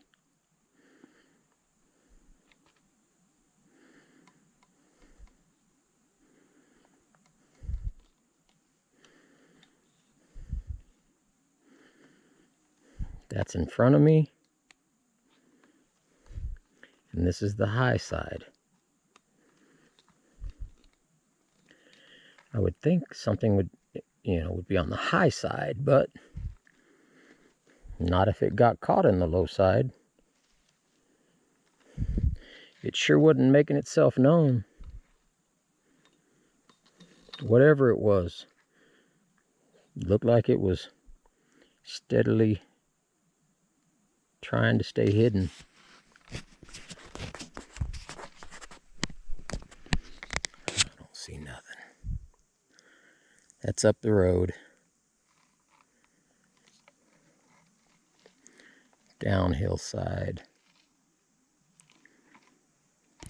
That's in front of me. And this is the high side. I would think something would be on the high side, but not if it got caught in the low side. It sure wasn't making itself known. Whatever it was, it looked like it was steadily trying to stay hidden. I don't see nothing. That's up the road. Downhill side.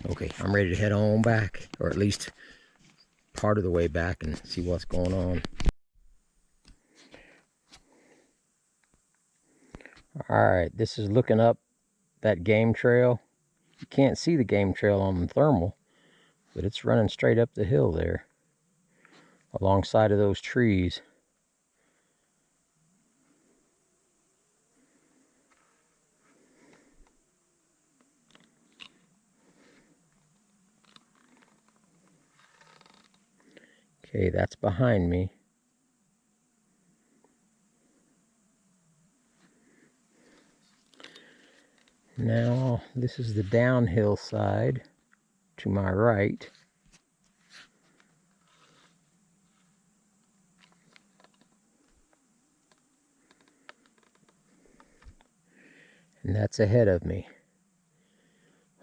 Okay, I'm ready to head on back, or at least part of the way back, and see what's going on. Alright, this is looking up that game trail. You can't see the game trail on the thermal, but it's running straight up the hill there, alongside of those trees. Okay, that's behind me. Now, this is the downhill side to my right. And that's ahead of me.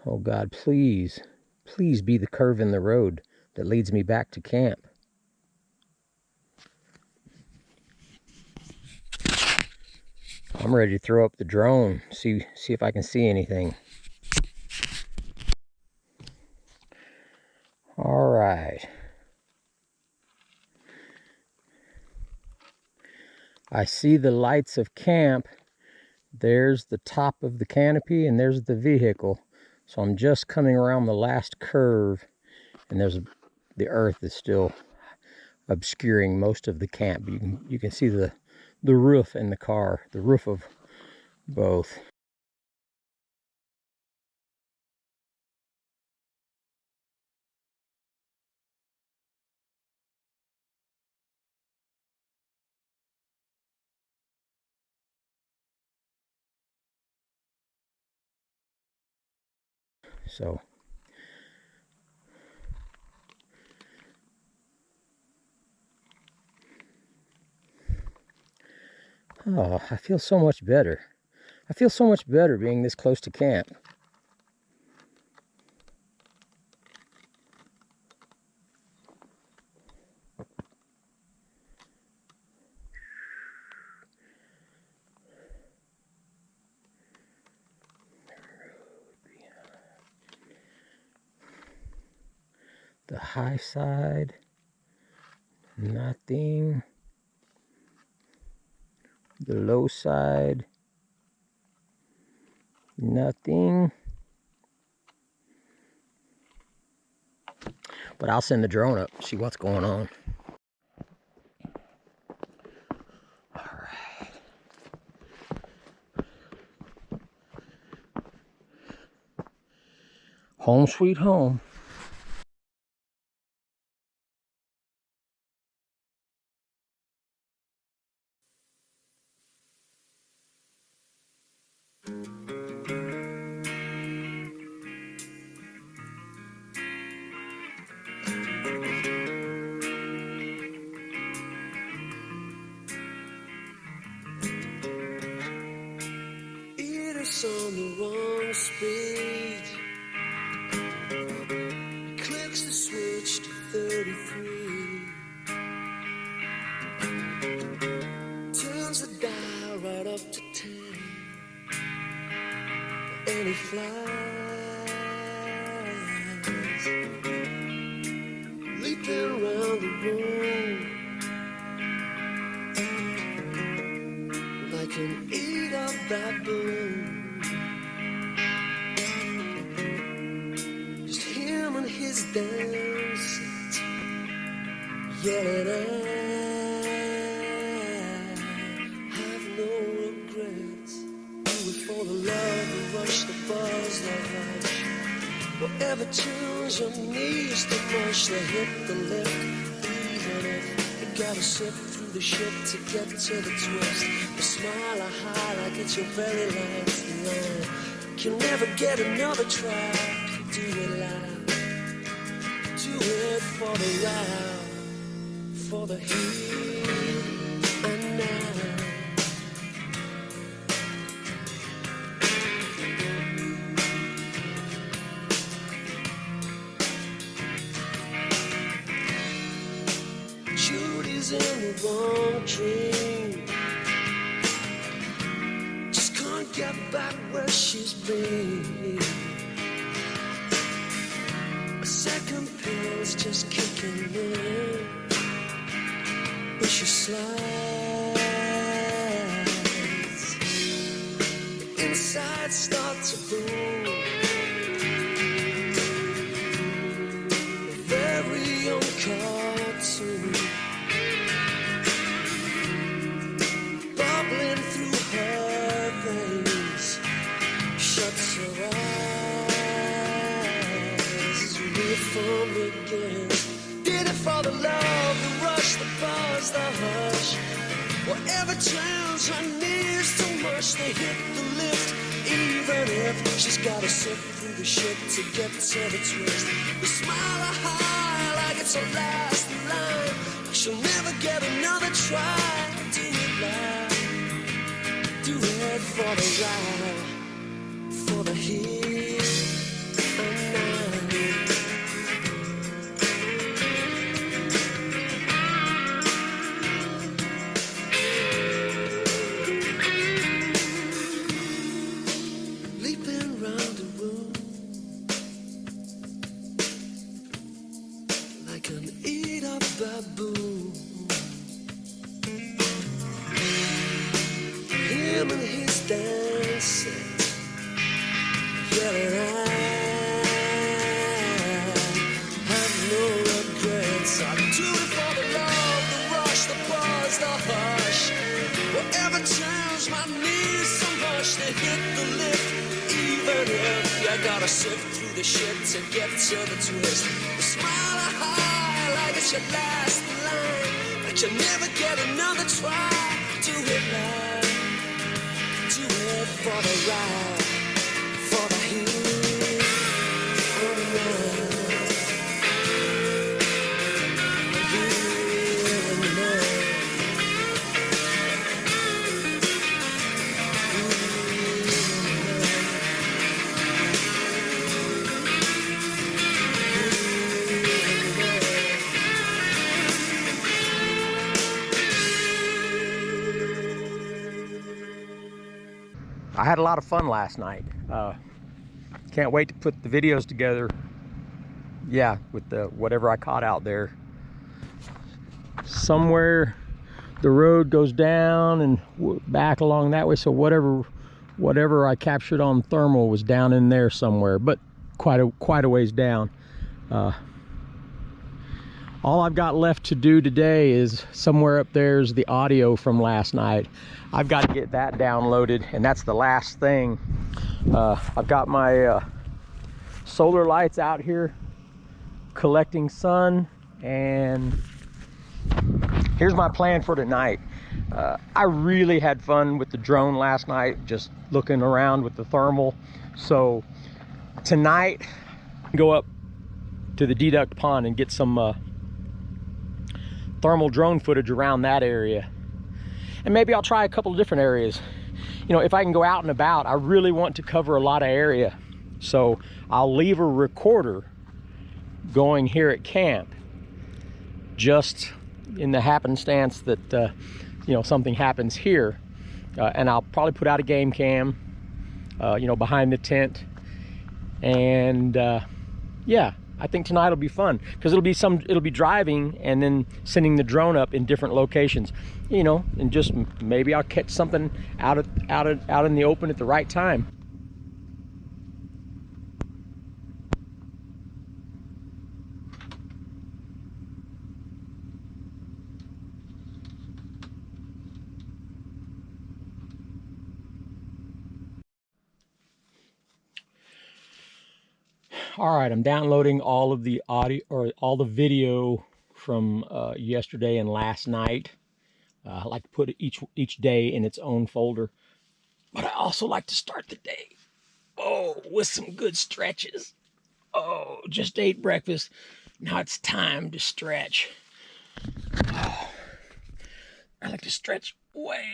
Oh God, please, please be the curve in the road that leads me back to camp. I'm ready to throw up the drone, see if I can see anything. All right. I see the lights of camp. There's the top of the canopy and there's the vehicle. So I'm just coming around the last curve, and the earth is still obscuring most of the camp. You can see the roof and the car, the roof of both. So oh, I feel so much better. I feel so much better being this close to camp. The high side, nothing. The low side, nothing. But I'll send the drone up, see what's going on. All right. Home sweet home. It is on the wrong speed. Clicks the switch to 33. Turns the dial right up to 10. And he flies, leaping around the room like an eager baboon. Just him and his damn set, yelling, I have no regrets. Do it for the love, the rush, the buzz, the hush. Whatever tunes your knees to mush, they hit the lift. Even if you gotta sift through the shit to get to the twist. The smile I high like it's your very last line. Can never get another try. Do it loud. Do it for the ride, for the here and now. Judy's in the wrong dream. Just can't get back where she's been. A second pill's just kicking in. But she slides. The inside starts to boom. A very young cartoon. Bubbling through her veins. Shuts her eyes as reform begins. Did it for the love, the rush, the buzz, the hush. Whatever turns her knees too much, they hit the lift. Even if she's gotta sift through the shit to get to the twist. The smile high like it's her last line. She'll never get another try. Do it loud. Do it for the ride, for the here and now. baboon. Him and his dancing, yelling, I have no regrets. I do it for the love, the rush, the buzz, the hush. Whatever turns my knees so much to hit the lift. Even if you gotta sift through the shit to get to the twist. The smile high like it's your last line, but you never get another try. Do it right, do it for the ride, for the heat, for the ride. I had a lot of fun last night. Can't wait to put the videos together. Yeah, with the whatever I caught out there. Somewhere the road goes down and back along that way, so whatever I captured on thermal was down in there somewhere, but quite a ways down. All I've got left to do today is somewhere up there's the audio from last night. I've got to get that downloaded, and that's the last thing. I've got my solar lights out here collecting sun, and here's my plan for tonight. I really had fun with the drone last night, just looking around with the thermal. So tonight, go up to the Deduct pond and get some thermal drone footage around that area. And maybe I'll try a couple of different areas. You know, if I can go out and about, I really want to cover a lot of area. So I'll leave a recorder going here at camp, just in the happenstance that you know, something happens here, and I'll probably put out a game cam, you know, behind the tent. And yeah, I think tonight will be fun, because it'll be driving and then sending the drone up in different locations, you know, and just maybe I'll catch something out in the open at the right time. All right, I'm downloading all of the audio, or all the video from yesterday and last night. I like to put each day in its own folder, but I also like to start the day, with some good stretches. Just ate breakfast. Now it's time to stretch. I like to stretch way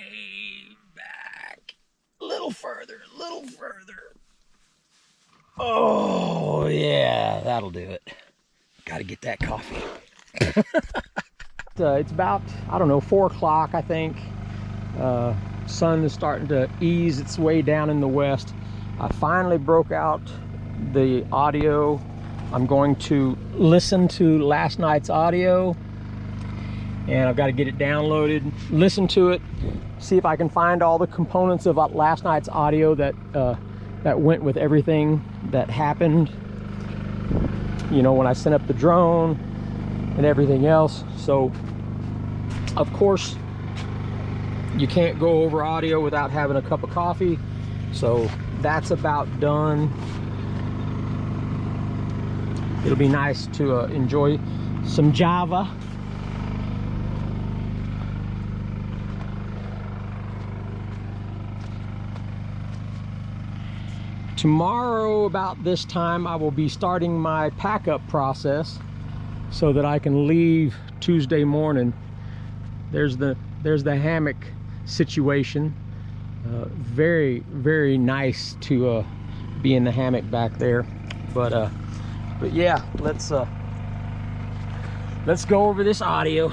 back, a little further, a little further. Oh, yeah, that'll do it. Got to get that coffee. It's about, I don't know, 4 o'clock, I think. Sun is starting to ease its way down in the west. I finally broke out the audio. I'm going to listen to last night's audio, and I've got to get it downloaded, listen to it, see if I can find all the components of last night's audio that went with everything that happened, you know, when I sent up the drone and everything else. So of course you can't go over audio without having a cup of coffee, so that's about done. It'll be nice to enjoy some Java. Tomorrow about this time I will be starting my pack-up process so that I can leave Tuesday morning. There's the hammock situation. Very, very nice to be in the hammock back there. But yeah, let's go over this audio.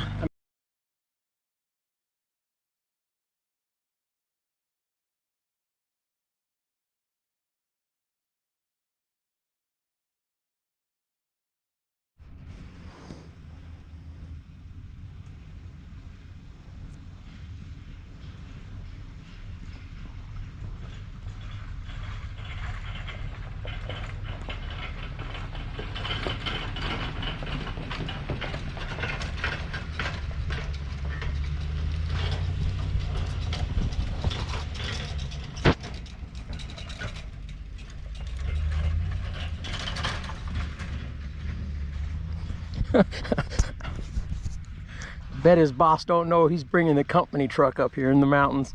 Bet his boss don't know he's bringing the company truck up here in the mountains.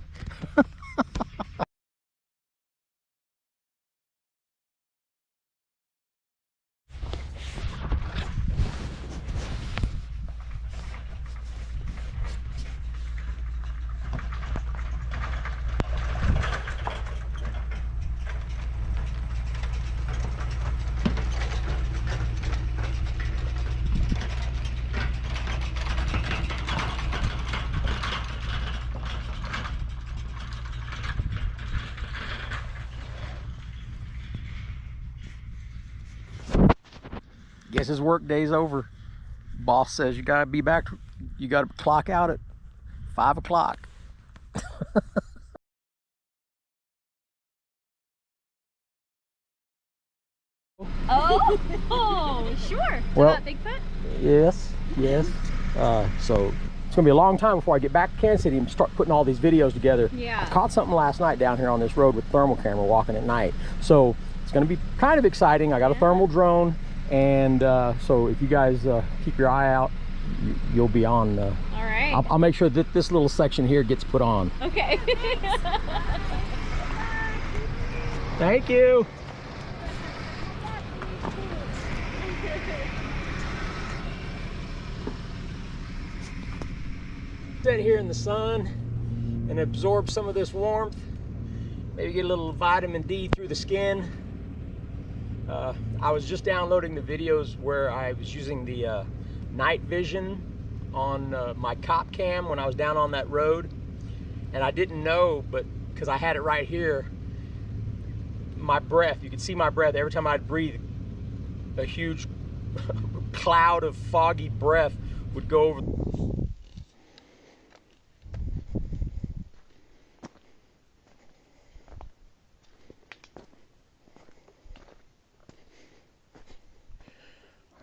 Guess his work day's over. Boss says you gotta be back, you gotta clock out at 5 o'clock. Oh, sure. Well, About Bigfoot? yes. So it's gonna be a long time before I get back to Kansas City and start putting all these videos together. Yeah. I caught something last night down here on this road with thermal camera walking at night. So it's gonna be kind of exciting. I got a thermal drone, and so if you guys keep your eye out, you'll be on. All right. I'll make sure that this little section here gets put on. Okay. Thank you. Sit here in the sun and absorb some of this warmth. Maybe get a little vitamin D through the skin. I was just downloading the videos where I was using the night vision on my cop cam when I was down on that road, and I didn't know, but because I had it right here, my breath, you could see my breath every time I'd breathe. A huge cloud of foggy breath would go over.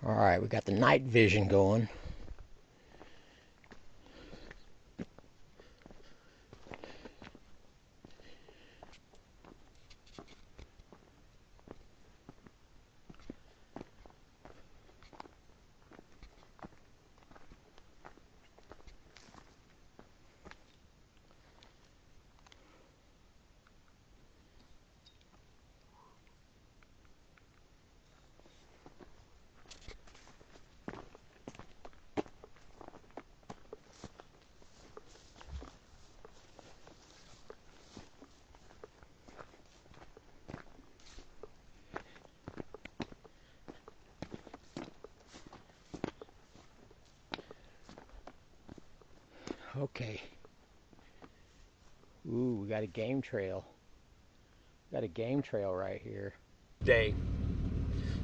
All right, we got the night vision going. Okay. Ooh, we got a game trail. Got a game trail right here. Day.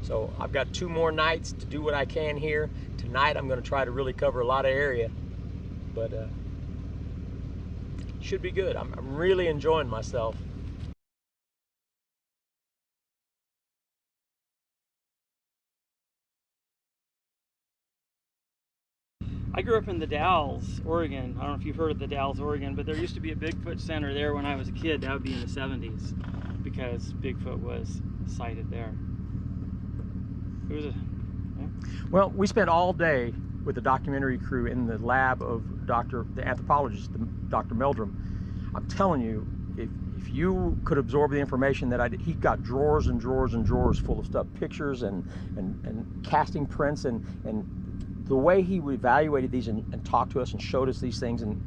So I've got 2 more nights to do what I can here. Tonight I'm going to try to really cover a lot of area, but should be good. I'm really enjoying myself. I grew up in the Dalles, Oregon. I don't know if you've heard of the Dalles, Oregon, but there used to be a Bigfoot center there when I was a kid. That would be in the 70s because Bigfoot was sighted there. It was Well, we spent all day with the documentary crew in the lab of the anthropologist, Dr. Meldrum. I'm telling you, if you could absorb the information that I did, he got drawers and drawers and drawers full of stuff, pictures and casting prints, and the way he evaluated these and talked to us and showed us these things, and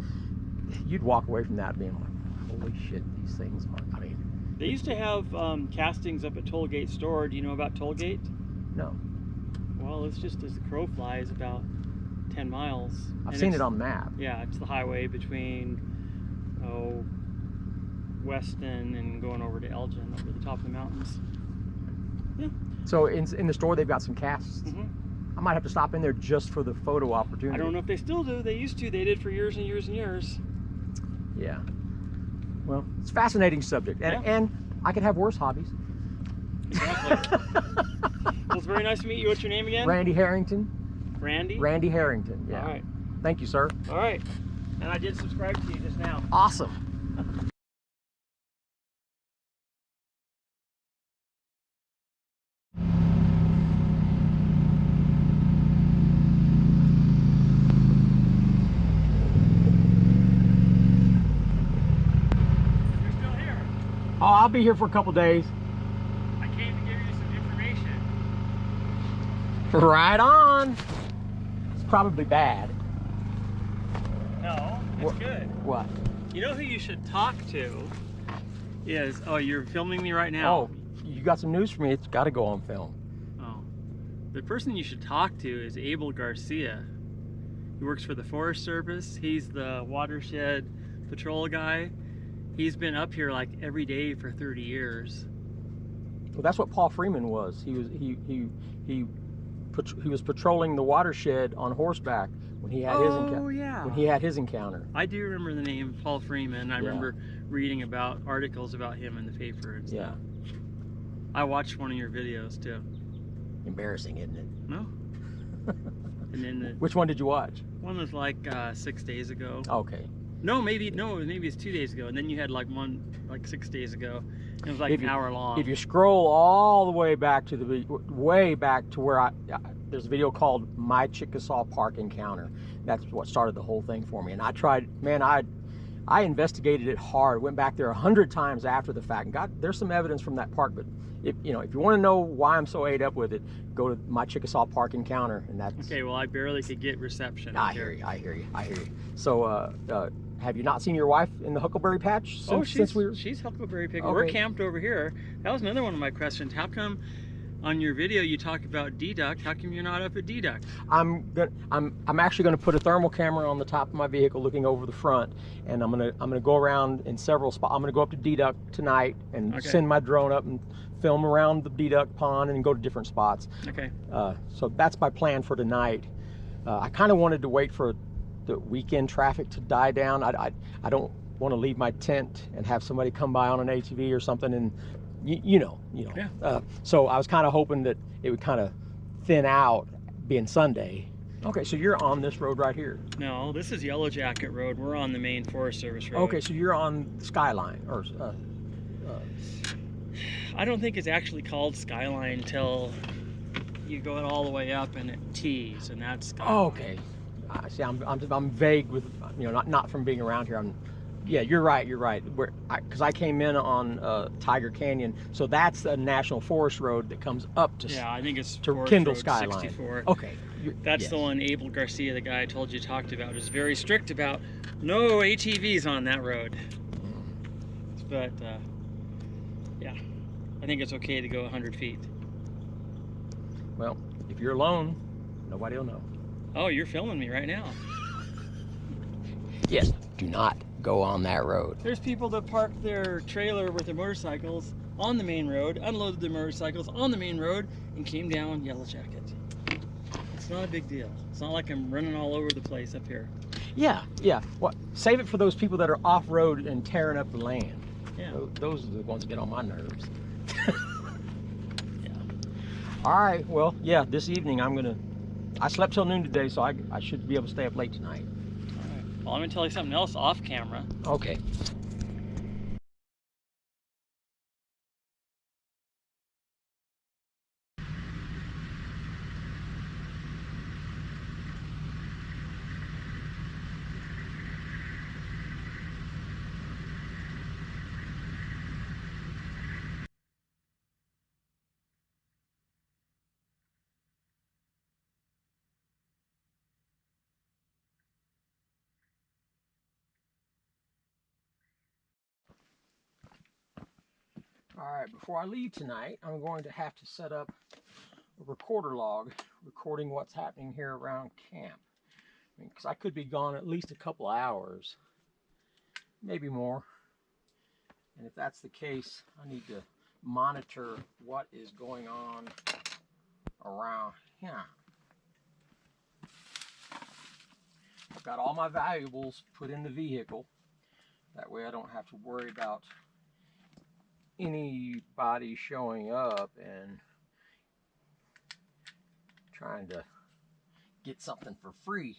you'd walk away from that being like, holy shit, these things are, I mean. They used to have castings up at Tollgate Store. Do you know about Tollgate? No. Well, it's just as the crow flies, about 10 miles. I've seen it on the map. Yeah, it's the highway between Weston and going over to Elgin, over the top of the mountains. Yeah. So in the store they've got some casts. Mm-hmm. I might have to stop in there just for the photo opportunity. I don't know if they still do. They used to. They did for years and years and years. Yeah. Well, it's a fascinating subject, and I could have worse hobbies. Exactly. Well, it's very nice to meet you. What's your name again? Randy Harrington. Randy? Randy Harrington, yeah. All right. Thank you, sir. All right. And I did subscribe to you just now. Awesome. I'll be here for a couple days. I came to give you some information. Right on. It's probably bad. No, it's good. What? You know who you should talk to is, oh, you're filming me right now. Oh, you got some news for me. It's got to go on film. Oh. The person you should talk to is Abel Garcia. He works for the Forest Service. He's the Watershed patrol guy. He's been up here like every day for 30 years. Well, that's what Paul Freeman was. He was patrolling the Watershed on horseback when he had his encounter. I do remember the name Paul Freeman. I remember reading about articles about him in the paper and stuff. Yeah. I watched one of your videos too. Embarrassing, isn't it? No. And then Which one did you watch? one was like 6 days ago. Okay. Maybe it's 2 days ago. And then you had like one like 6 days ago. It was like an hour long. If you scroll all the way back to where there's a video called My Chickasaw Park Encounter. That's what started the whole thing for me. And I tried, man, I investigated it hard. Went back there 100 times after the fact. And there's some evidence from that park, but if you want to know why I'm so ate up with it, go to My Chickasaw Park Encounter, and that's. Okay, well, I barely could get reception. I hear you. So, have you not seen your wife in the Huckleberry Patch she's Huckleberry Pig. Okay. We're camped over here. That was another one of my questions. How come on your video you talk about Deduct? How come you're not up at Deduct? I'm actually gonna put a thermal camera on the top of my vehicle looking over the front, and I'm gonna go around in several spots. I'm gonna go up to Deduct tonight and send my drone up and film around the Deduct pond and go to different spots. Okay. So that's my plan for tonight. I kind of wanted to wait for the weekend traffic to die down. I don't want to leave my tent and have somebody come by on an ATV or something, and you know. Yeah. So I was kind of hoping that it would kind of thin out, being Sunday. Okay, so you're on this road right here. No, this is Yellow Jacket Road. We're on the main Forest Service road. Okay, so you're on Skyline, or I don't think it's actually called Skyline till you go it all the way up and it tees, and that's Skyline. Oh, okay. See, I'm vague with, not from being around here. Yeah, you're right. Because I came in on Tiger Canyon, so that's a National Forest road that comes up to. Yeah, I think it's to Forest Kendall Road Skyline. 64. Okay. That's the one Abel Garcia, the guy I told you talked about, is very strict about no ATVs on that road. But yeah, I think it's okay to go 100 feet. Well, if you're alone, nobody will know. Oh, you're filming me right now. Yes, do not go on that road. There's people that park their trailer with their motorcycles on the main road, unloaded their motorcycles on the main road, and came down Yellow Jacket. It's not a big deal. It's not like I'm running all over the place up here. Yeah. Well, save it for those people that are off-road and tearing up the land. Yeah. Those are the ones that get on my nerves. Yeah. All right, well, yeah, this evening I slept till noon today, so I should be able to stay up late tonight. All right. Well, I'm going to tell you something else off camera. Okay. All right, before I leave tonight, I'm going to have to set up a recorder log recording what's happening here around camp. Because I could be gone at least a couple hours, maybe more. And if that's the case, I need to monitor what is going on around here. I've got all my valuables put in the vehicle. That way I don't have to worry about anybody showing up and trying to get something for free.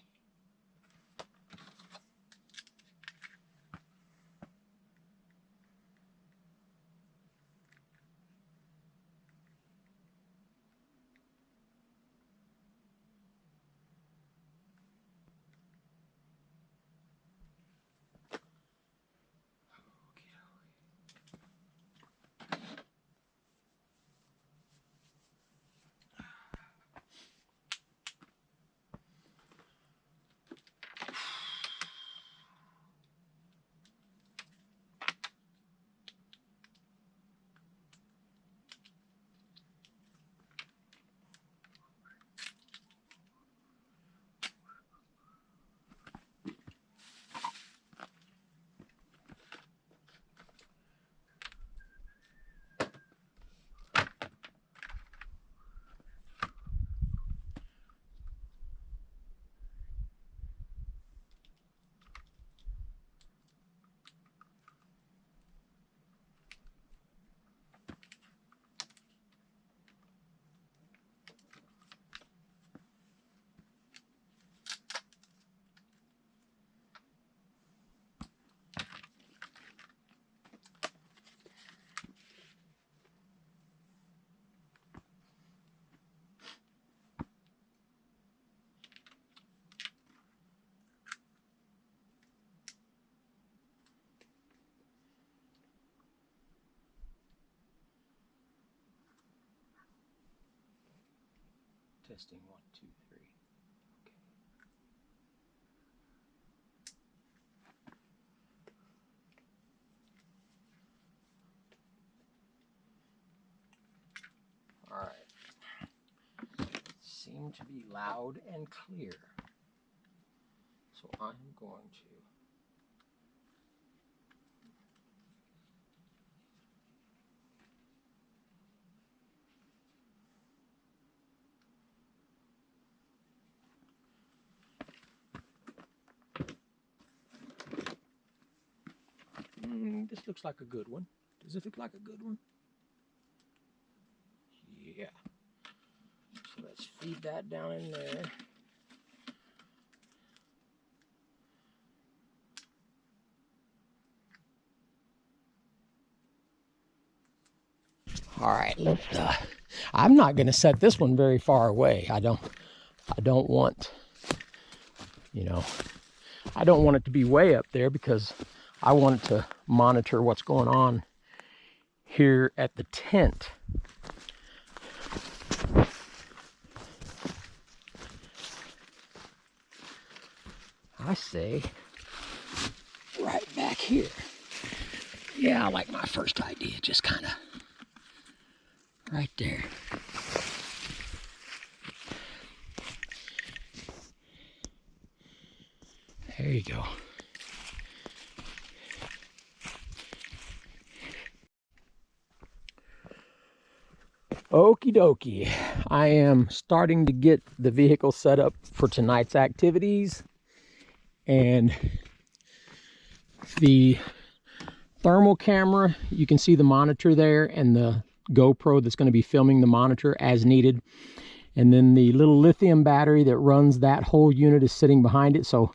Testing 1, 2, 3. Okay. All right. Seem to be loud and clear. So I'm going to this looks like a good one. Does it look like a good one? Yeah. So let's feed that down in there. All right, let's. I'm not going to set this one very far away. I don't want, you know, I don't want it to be way up there because I want it to monitor what's going on here at the tent. I say right back here. Yeah, I like my first idea, just kind of right there. There you go. Okie dokie. I am starting to get the vehicle set up for tonight's activities. And the thermal camera, you can see the monitor there and the GoPro that's going to be filming the monitor as needed. And then the little lithium battery that runs that whole unit is sitting behind it. So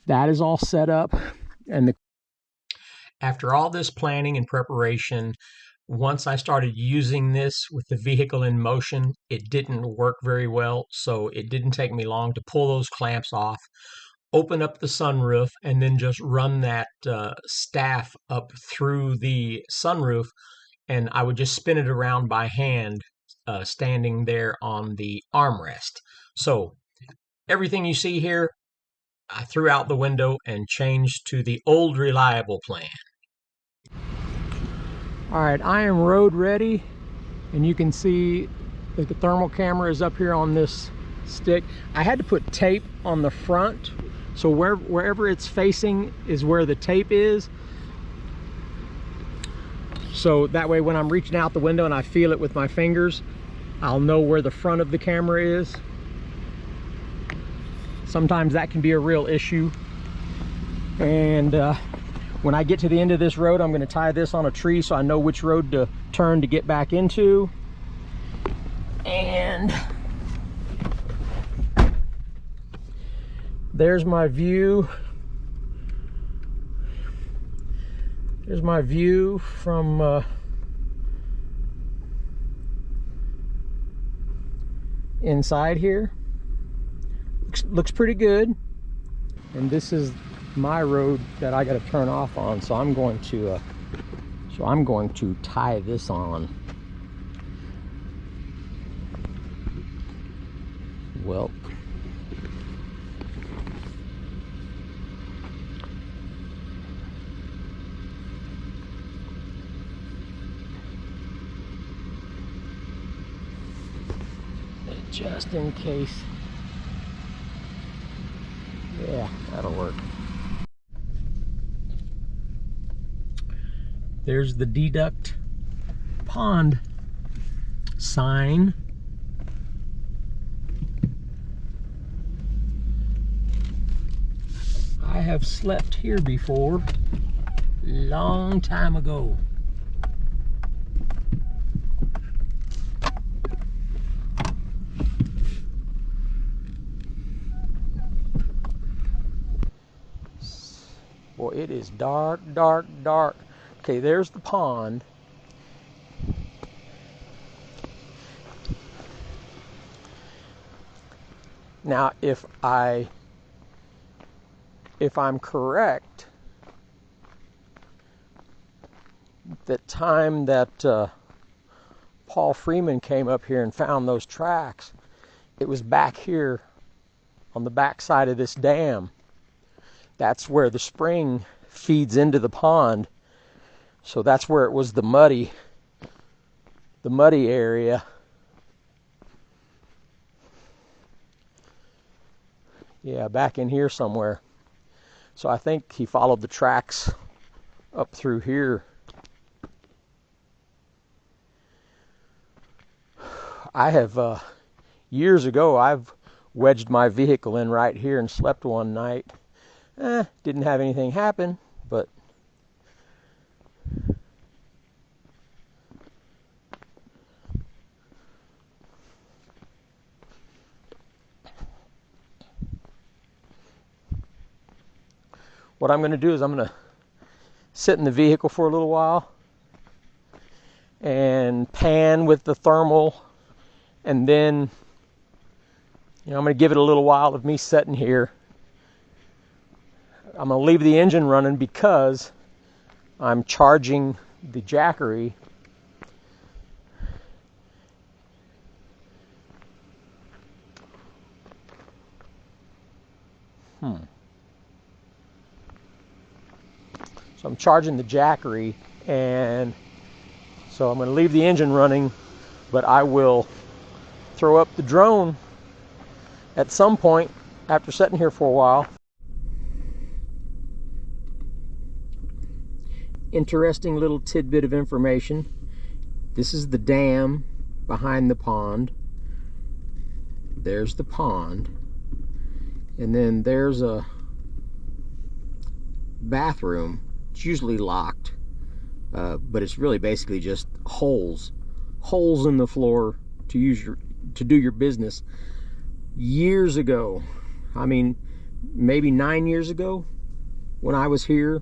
that is all set up. And after all this planning and preparation, once I started using this with the vehicle in motion, it didn't work very well. So it didn't take me long to pull those clamps off, open up the sunroof, and then just run that staff up through the sunroof. And I would just spin it around by hand, standing there on the armrest. So everything you see here, I threw out the window and changed to the old reliable plan. All right, I am road ready, and you can see that the thermal camera is up here on this stick. I had to put tape on the front, so wherever it's facing is where the tape is. So that way when I'm reaching out the window and I feel it with my fingers, I'll know where the front of the camera is. Sometimes that can be a real issue. And when I get to the end of this road, I'm going to tie this on a tree so I know which road to turn to get back into. And there's my view. There's my view from inside here. Looks pretty good. And this is my road that I got to turn off on, so I'm going to tie this on. Well, just in case. Yeah, that'll work. There's the Deduct pond sign. I have slept here before, long time ago. Boy, it is dark, dark, dark. Okay, there's the pond. Now, if I'm correct, the time that Paul Freeman came up here and found those tracks, it was back here on the back side of this dam. That's where the spring feeds into the pond. So that's where it was the muddy area. Yeah, back in here somewhere. So I think he followed the tracks up through here. I have, years ago, I've wedged my vehicle in right here and slept one night. Didn't have anything happen, but what I'm going to do is I'm going to sit in the vehicle for a little while and pan with the thermal, and then I'm going to give it a little while of me sitting here. I'm going to leave the engine running because I'm charging the jackery. So I'm charging the jackery, and so I'm going to leave the engine running, but I will throw up the drone at some point after sitting here for a while. Interesting little tidbit of information. This is the dam behind the pond. There's the pond. And then there's a bathroom. It's usually locked, but it's really basically just holes in the floor to do your business. Years ago, I mean maybe 9 years ago, when I was here,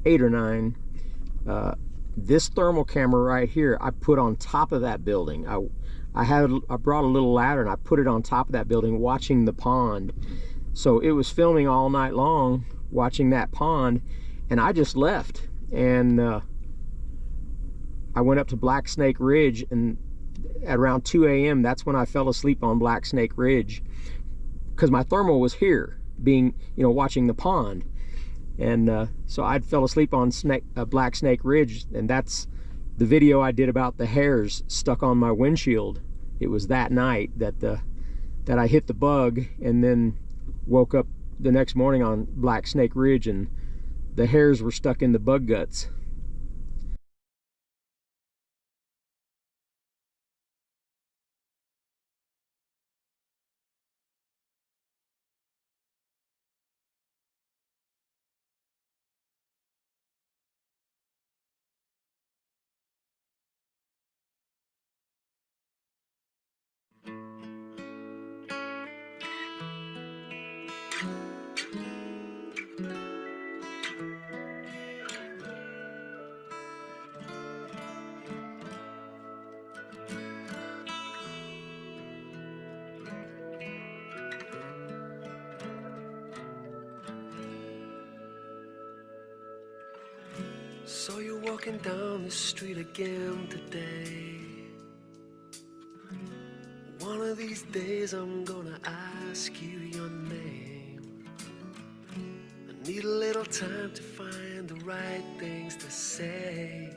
8 or 9, this thermal camera right here I put on top of that building. I brought a little ladder and I put it on top of that building watching the pond. So it was filming all night long watching that pond, and I just left, and I went up to Black Snake Ridge, and at around 2 a.m. that's when I fell asleep on Black Snake Ridge, because my thermal was here being, watching the pond. And so I fell asleep on Black Snake Ridge, and that's the video I did about the hairs stuck on my windshield. It was that night that I hit the bug, and then woke up the next morning on Black Snake Ridge, and the hairs were stuck in the bug guts. So you're walking down the street again today. One of these days I'm gonna ask you your name. I need a little time to find the right things to say.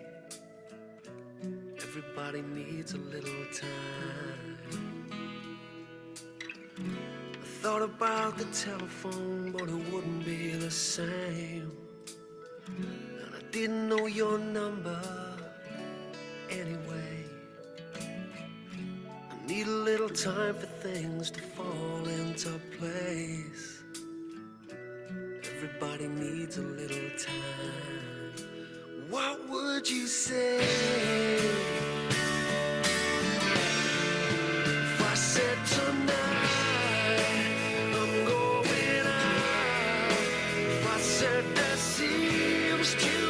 Everybody needs a little time. I thought about the telephone, but it wouldn't be the same. Didn't know your number anyway. I need a little time for things to fall into place. Everybody needs a little time. What would you say if I said tonight I'm going out? If I said there seems to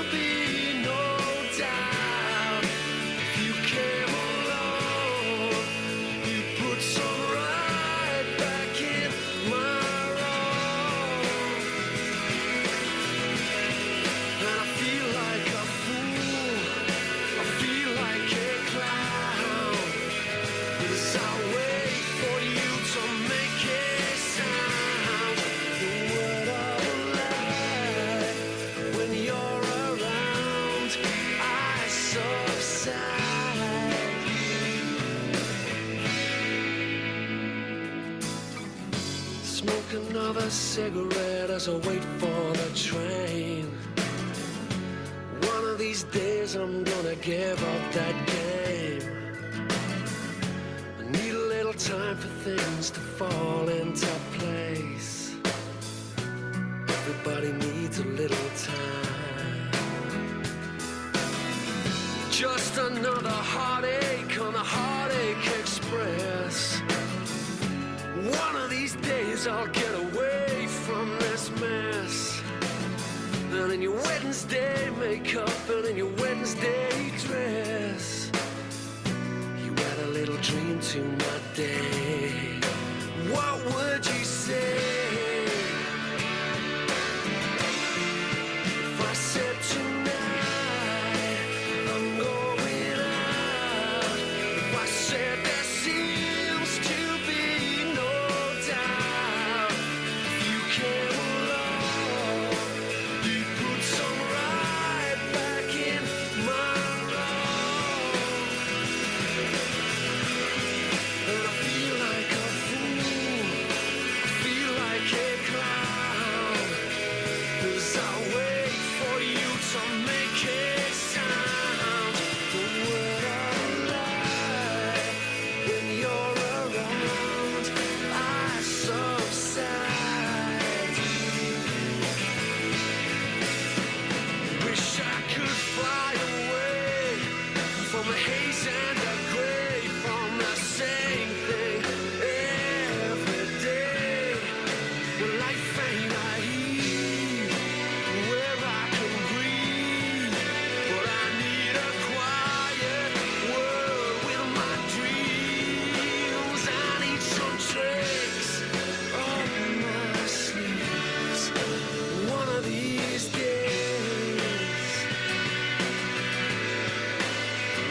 I feel like a fool. I feel like it. another cigarette as I wait for the train. One of these days I'm gonna give up that game. I need a little time for things to fall into place. Everybody needs a little time. Just another heartache on the Heartache Express. One of these days I'll get away from this mess. And in your Wednesday makeup and in your Wednesday dress, you add a little dream to my day. What would you say if I said tonight I'm going out? If I said there seems to be no doubt, if you came along, you put some right back in my wrong. And I feel like a fool, I feel like a clown, 'cause I wait for you to make a sound. The word of lie, when you're around, I subside. Wish I could fly away from the haze and the gray, from the same thing every day. When life ain't naive, where I can breathe, but I need a quiet world with my dreams. I need some tricks up my sleeves. One of these days,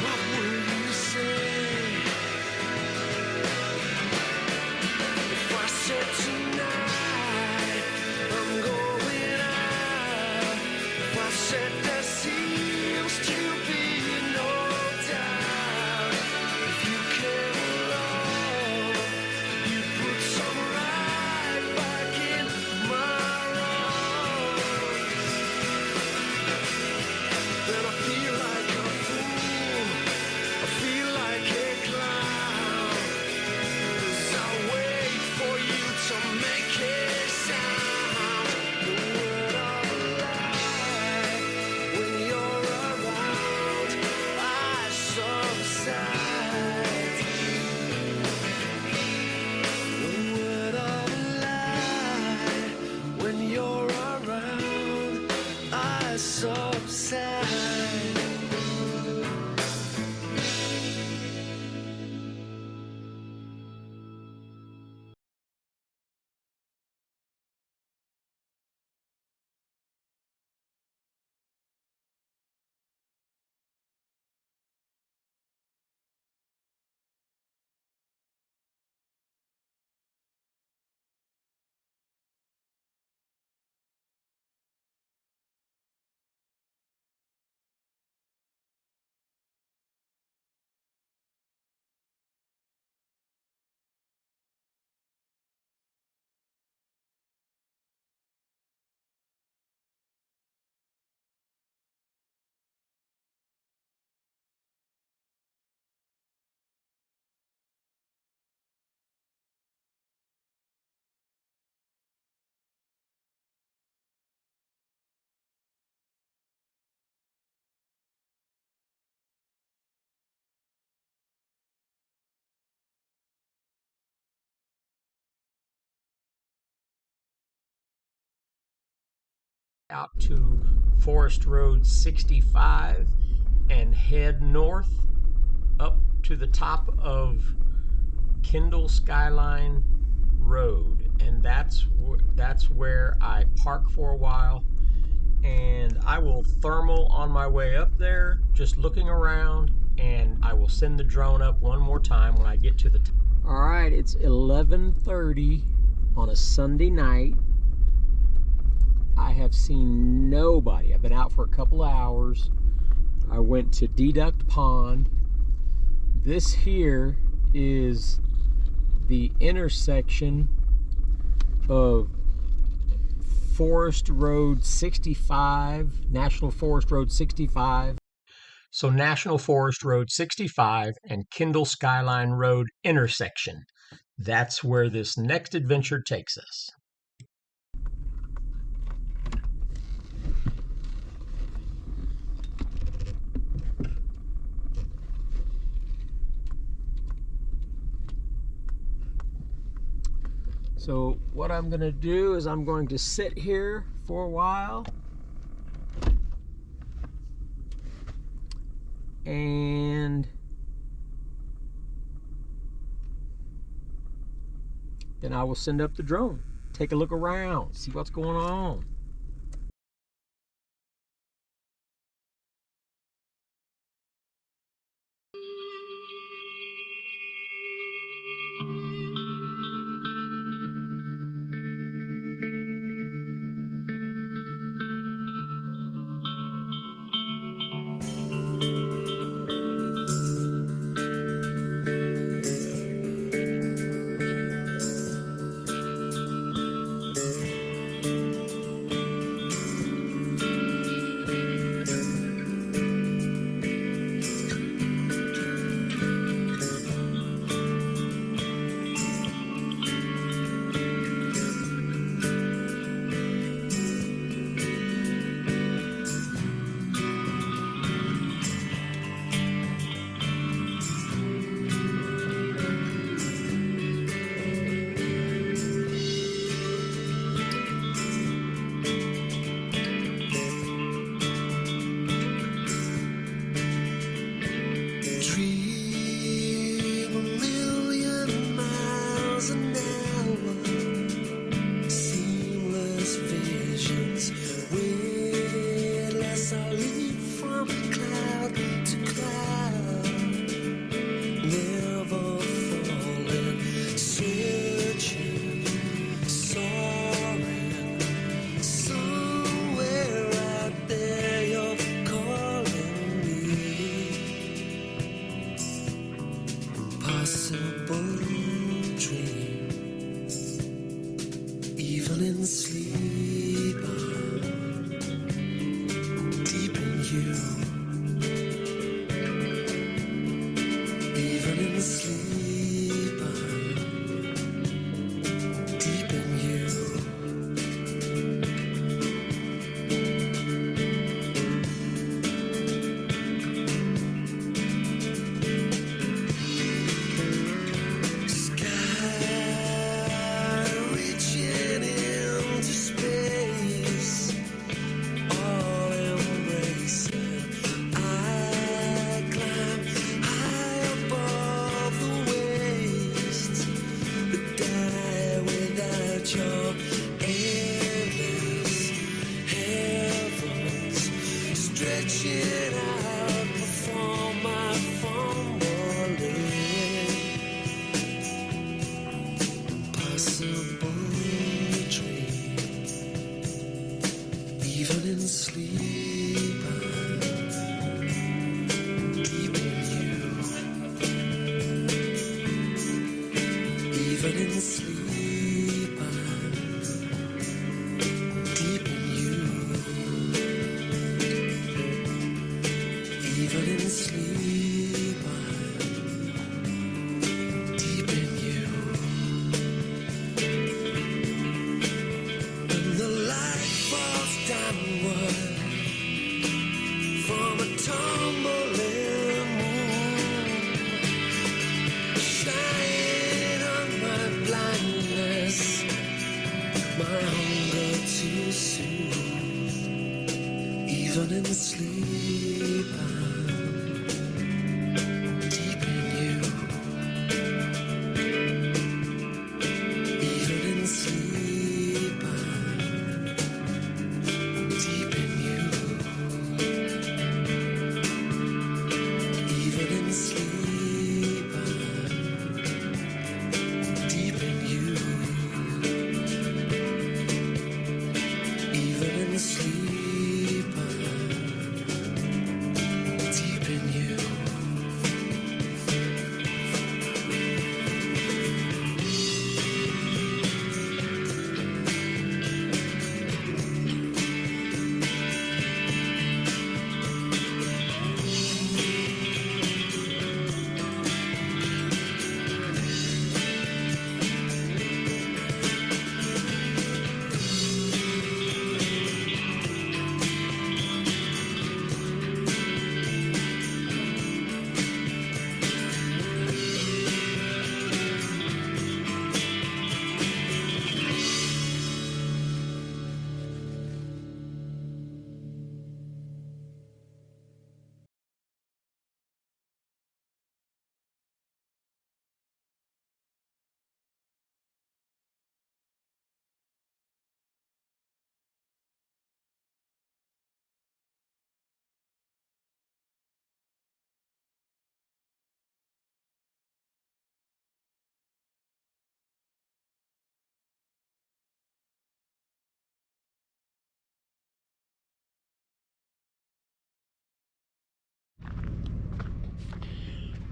what will you say if I said tonight I'm going out? If I said there seems to be no doubt, if you came along, you put some right back in my wrongs. Then I feel like a fool, I feel like a clown, 'cause I wait for you to make a sound. The word of lie, when you're around, I subside. The word of lie, when you're around, I subside. Out to Forest Road 65 and head north up to the top of Kendall Skyline Road, and that's where I park for a while, and I will thermal on my way up there, just looking around, and I will send the drone up one more time when I get to the top. All right, it's 11:30 on a Sunday night. I have seen nobody. I've been out for a couple of hours. I went to Deduct Pond. This here is the intersection of Forest Road 65, National Forest Road 65. So National Forest Road 65 and Kendall Skyline Road intersection. That's where this next adventure takes us. So what I'm going to do is I'm going to sit here for a while and then I will send up the drone, take a look around, see what's going on.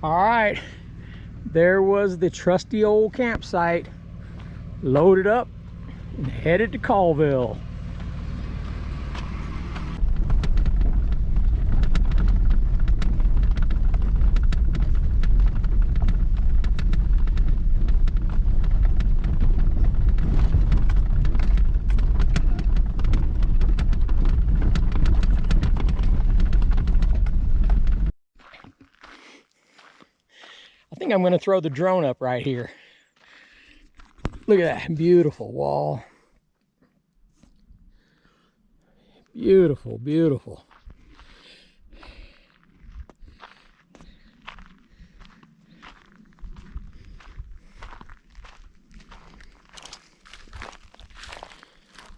All right, there was the trusty old campsite, loaded up and headed to Colville. I think I'm going to throw the drone up right here. Look at that beautiful wall. Beautiful, beautiful.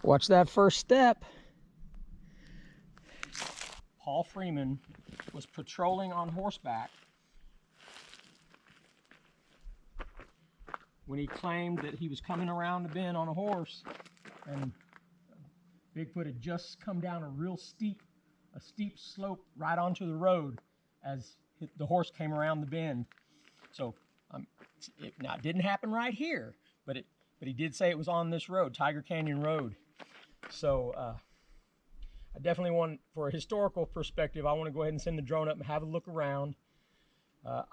Watch that first step. Paul Freeman was patrolling on horseback when he claimed that he was coming around the bend on a horse, and Bigfoot had just come down a steep slope right onto the road as the horse came around the bend. So now it didn't happen right here, but he did say it was on this road, Tiger Canyon Road. So I definitely want, for a historical perspective, I want to go ahead and send the drone up and have a look around.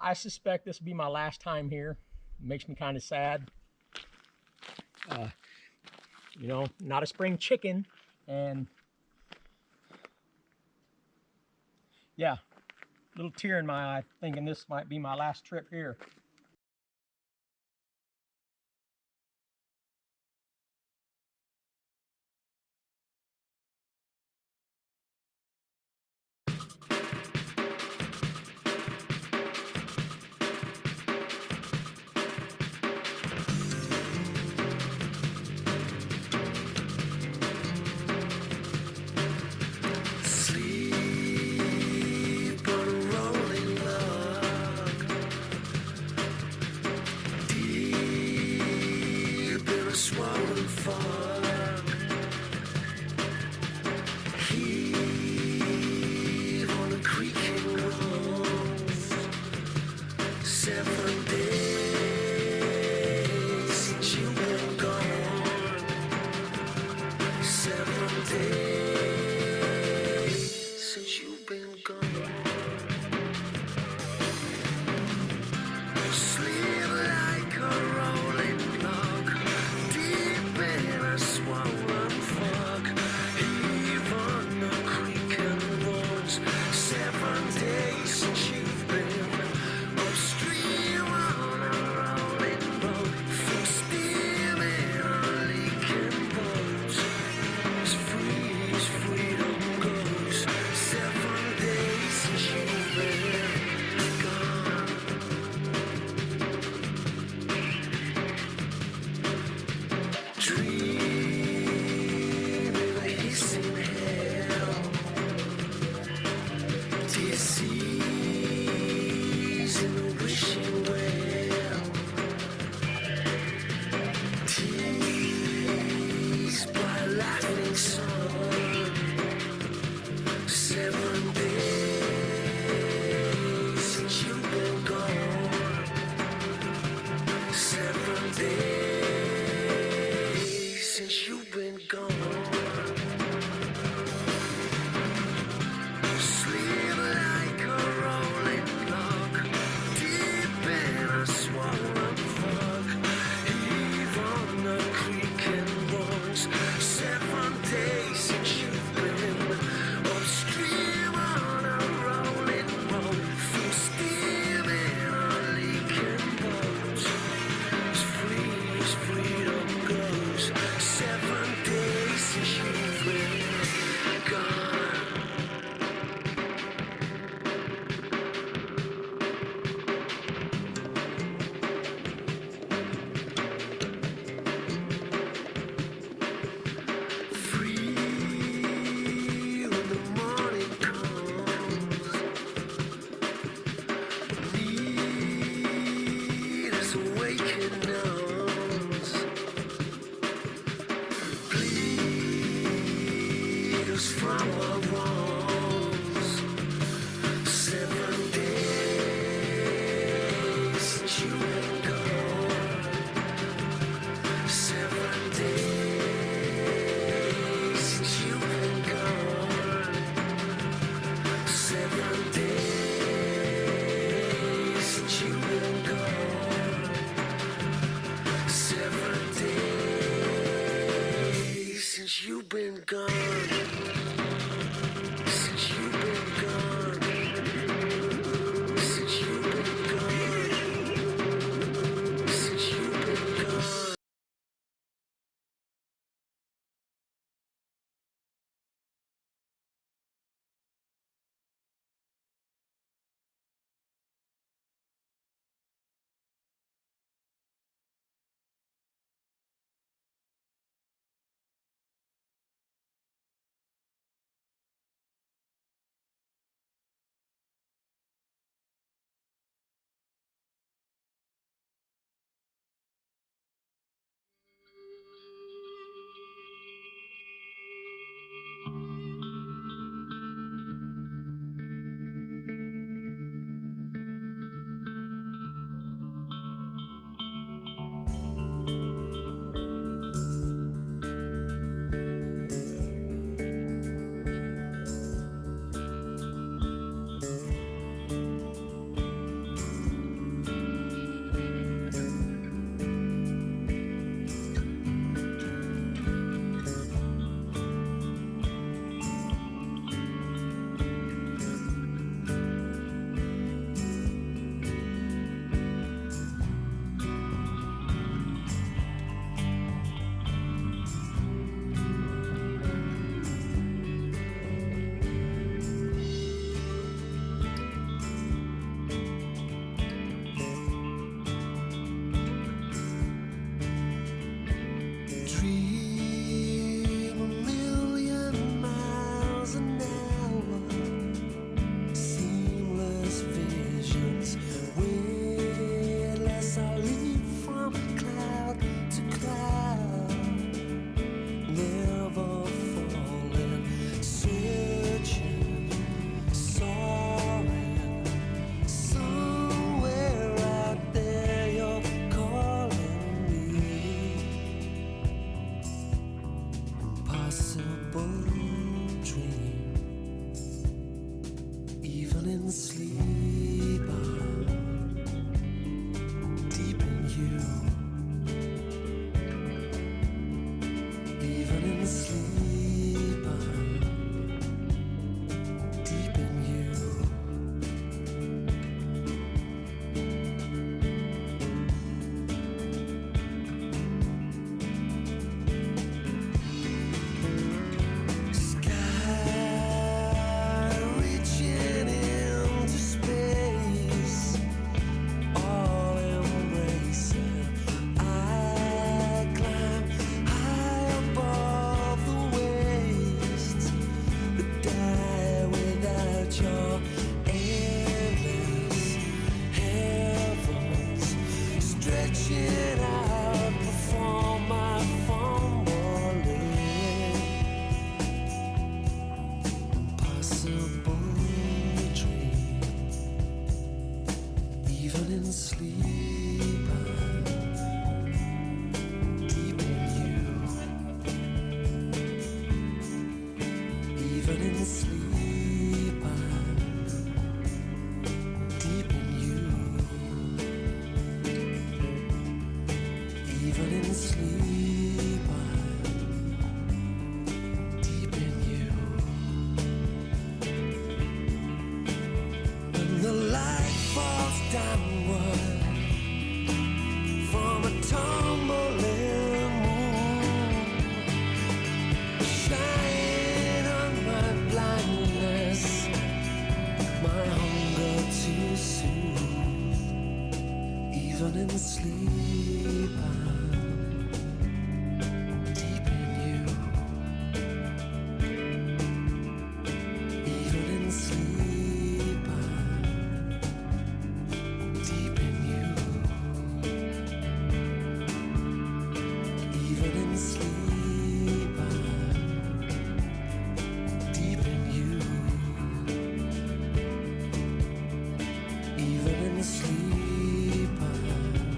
I suspect this will be my last time here. It makes me kind of sad. You know, not a spring chicken, and yeah, little tear in my eye thinking this might be my last trip here. Sleep on a rolling log, deep in a swollen fog. Heave on a creaking roof. 7 days since you've been gone. 7 days since you've been gone. Sleep like a rolling log, deep in a swollen fog. Heave on the creaking roads. 7 days since you've been upstream on a rolling road. Full steam in a leaking boat. As free as freedom goes. 7 days since you've been gone. Dream in a hissing hell. Disease in a wishing well. Teased by a laughing sun. 7 days since you've been gone. 7 days since you've been gone. Sleep like a rolling log, deep in a swollen fog. Heave on the creaking roads. 7 days since you've been upstream on a rolling road. Full steam in a leaking boat. As free as freedom goes. 7 days since you've been gone. Free when the morning comes. Need is awakened arms. Bleed us from our wrongs. 7 days been gone. Since you've been gone. Since you've been gone. Since you've been gone. Dream a million miles an hour. Seamless visions, weightless. I leap from cloud to cloud, never falling, searching, soaring. Somewhere out there, you're calling me. Impossible dream, even in sleep, I'm deep in you. Even in sleep, I'm deep in you. Sky reaching into space, all embracing. I climb high above the waste, but die without your endless heavens stretching out before my fumbling. Impossible dream, even in sleep, I'm deep in you. Even in sleep, I'm deep in you. Even in sleep, I'm deep in you. When the light falls downward from a tumbling moon, shine on my blindness, my hunger to soothe. Even in sleep, I'm deep in you. Even in sleep, I'm deep in you. Even in sleep, I'm deep in you. Even in sleep, I'm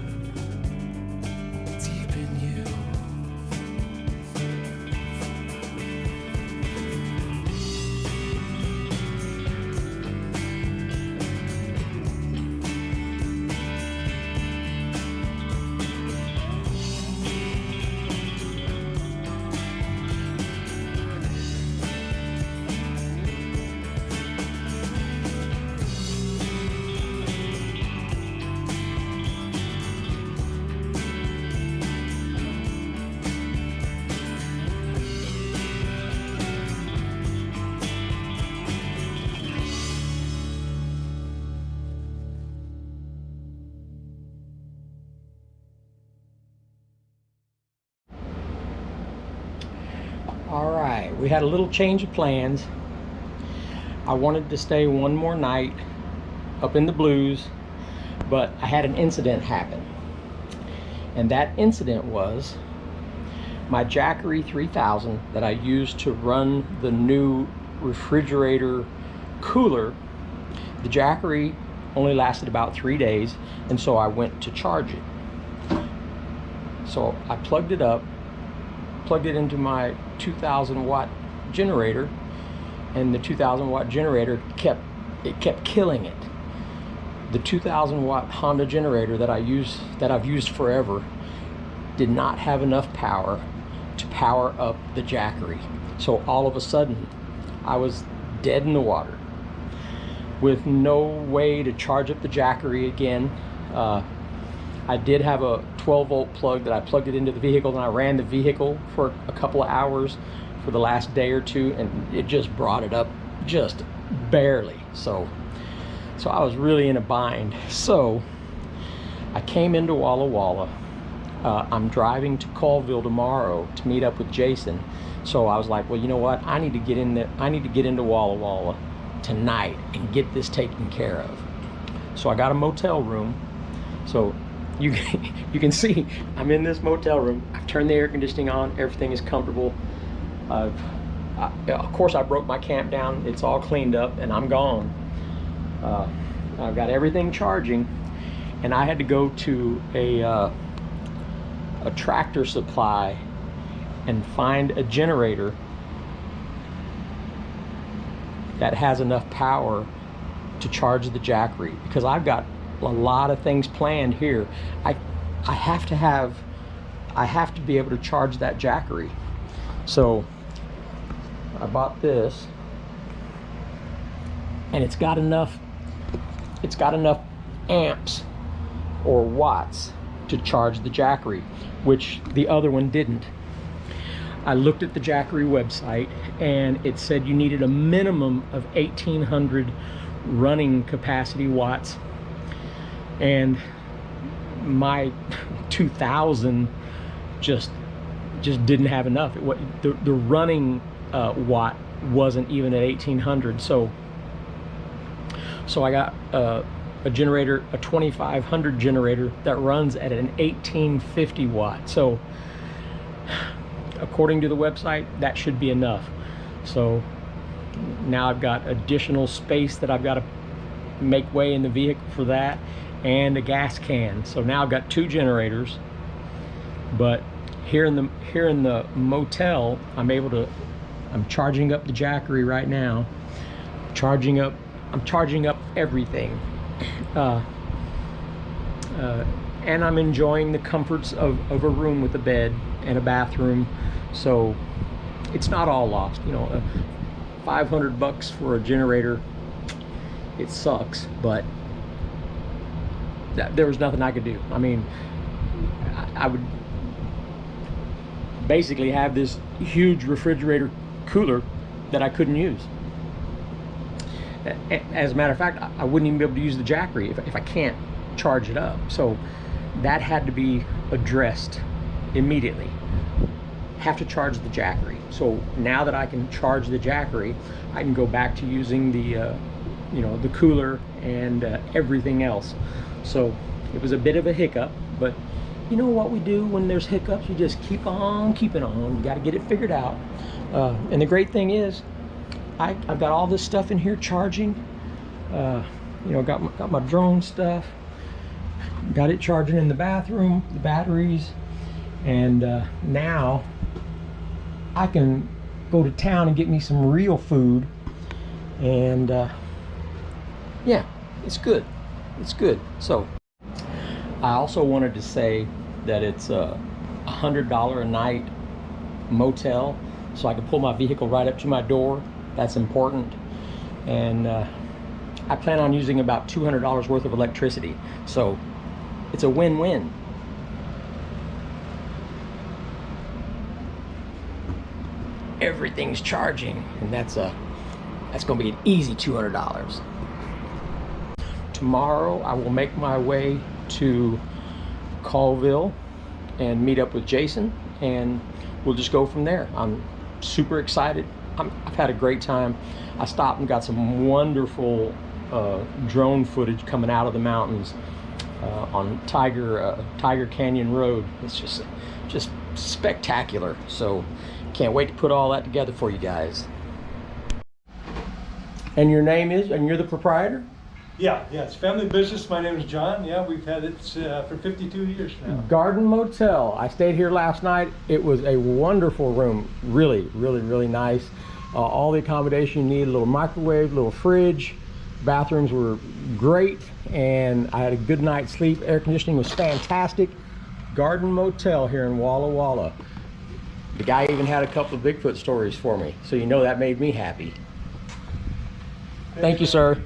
we had a little change of plans. I wanted to stay one more night up in the Blues, but I had an incident happen. And that incident was my Jackery 3000 that I used to run the new refrigerator cooler. The Jackery only lasted about 3 days, and so I went to charge it. So I plugged it up, plugged it into my 2000 watt generator, and the 2000 watt generator kept killing it. The 2000 watt Honda generator that I've used forever did not have enough power to power up the Jackery. So all of a sudden I was dead in the water with no way to charge up the Jackery again. I did have a 12 volt plug that I plugged it into the vehicle, and I ran the vehicle for a couple of hours for the last day or two, and it just brought it up just barely. So I was really in a bind. So I came into Walla Walla. I'm driving to Colville tomorrow to meet up with Jason. So I was like, well, you know what? I need to get into Walla Walla tonight and get this taken care of. So I got a motel room. So you can see I'm in this motel room. I've turned the air conditioning on. Everything is comfortable. Of course, I broke my camp down. It's all cleaned up, and I'm gone. I've got everything charging, and I had to go to a Tractor Supply and find a generator that has enough power to charge the Jackery, because I've got a lot of things planned here. I have to be able to charge that Jackery. So I bought this, and it's got enough amps or watts to charge the Jackery, which the other one didn't. I looked at the Jackery website, and it said you needed a minimum of 1800 running capacity watts, and my 2000 just didn't have enough. The running watt wasn't even at 1800. So I got a generator, a 2500 generator that runs at an 1850 watt. So according to the website, that should be enough. So now I've got additional space that I've got to make way in the vehicle for that, and a gas can. So now I've got 2 generators. But here in the motel, I'm charging up the Jackery right now. I'm charging up everything. And I'm enjoying the comforts of a room with a bed and a bathroom. So it's not all lost. You know, $500 for a generator, it sucks, but there was nothing I could do. I mean, I would basically have this huge refrigerator cooler that I couldn't use. As a matter of fact, I wouldn't even be able to use the Jackery if I can't charge it up. So that had to be addressed immediately. Have to charge the Jackery. So now that I can charge the Jackery, I can go back to using the the cooler and everything else. So it was a bit of a hiccup, but you know what we do when there's hiccups? You just keep on keeping on. You got to get it figured out. And the great thing is, I've got all this stuff in here charging. Got my drone stuff. Got it charging in the bathroom, the batteries, and now I can go to town and get me some real food. And yeah, it's good. It's good. So I also wanted to say that it's a $100 a night motel, so I can pull my vehicle right up to my door. That's important. And I plan on using about $200 worth of electricity, so it's a win-win. Everything's charging, and that's going to be an easy $200. Tomorrow I will make my way to Colville and meet up with Jason, and we'll just go from there. I'm super excited. I've had a great time. I stopped and got some wonderful drone footage coming out of the mountains on Tiger Canyon Road. It's just spectacular. So can't wait to put all that together for you guys. And your name is, and you're the proprietor? Yeah, it's family business. My name is John. Yeah, we've had it for 52 years now. Garden Motel. I stayed here last night. It was a wonderful room. Really, really, really nice. All the accommodation you need, a little microwave, a little fridge. Bathrooms were great, and I had a good night's sleep. Air conditioning was fantastic. Garden Motel here in Walla Walla. The guy even had a couple of Bigfoot stories for me, so you know that made me happy. Thank you, sir.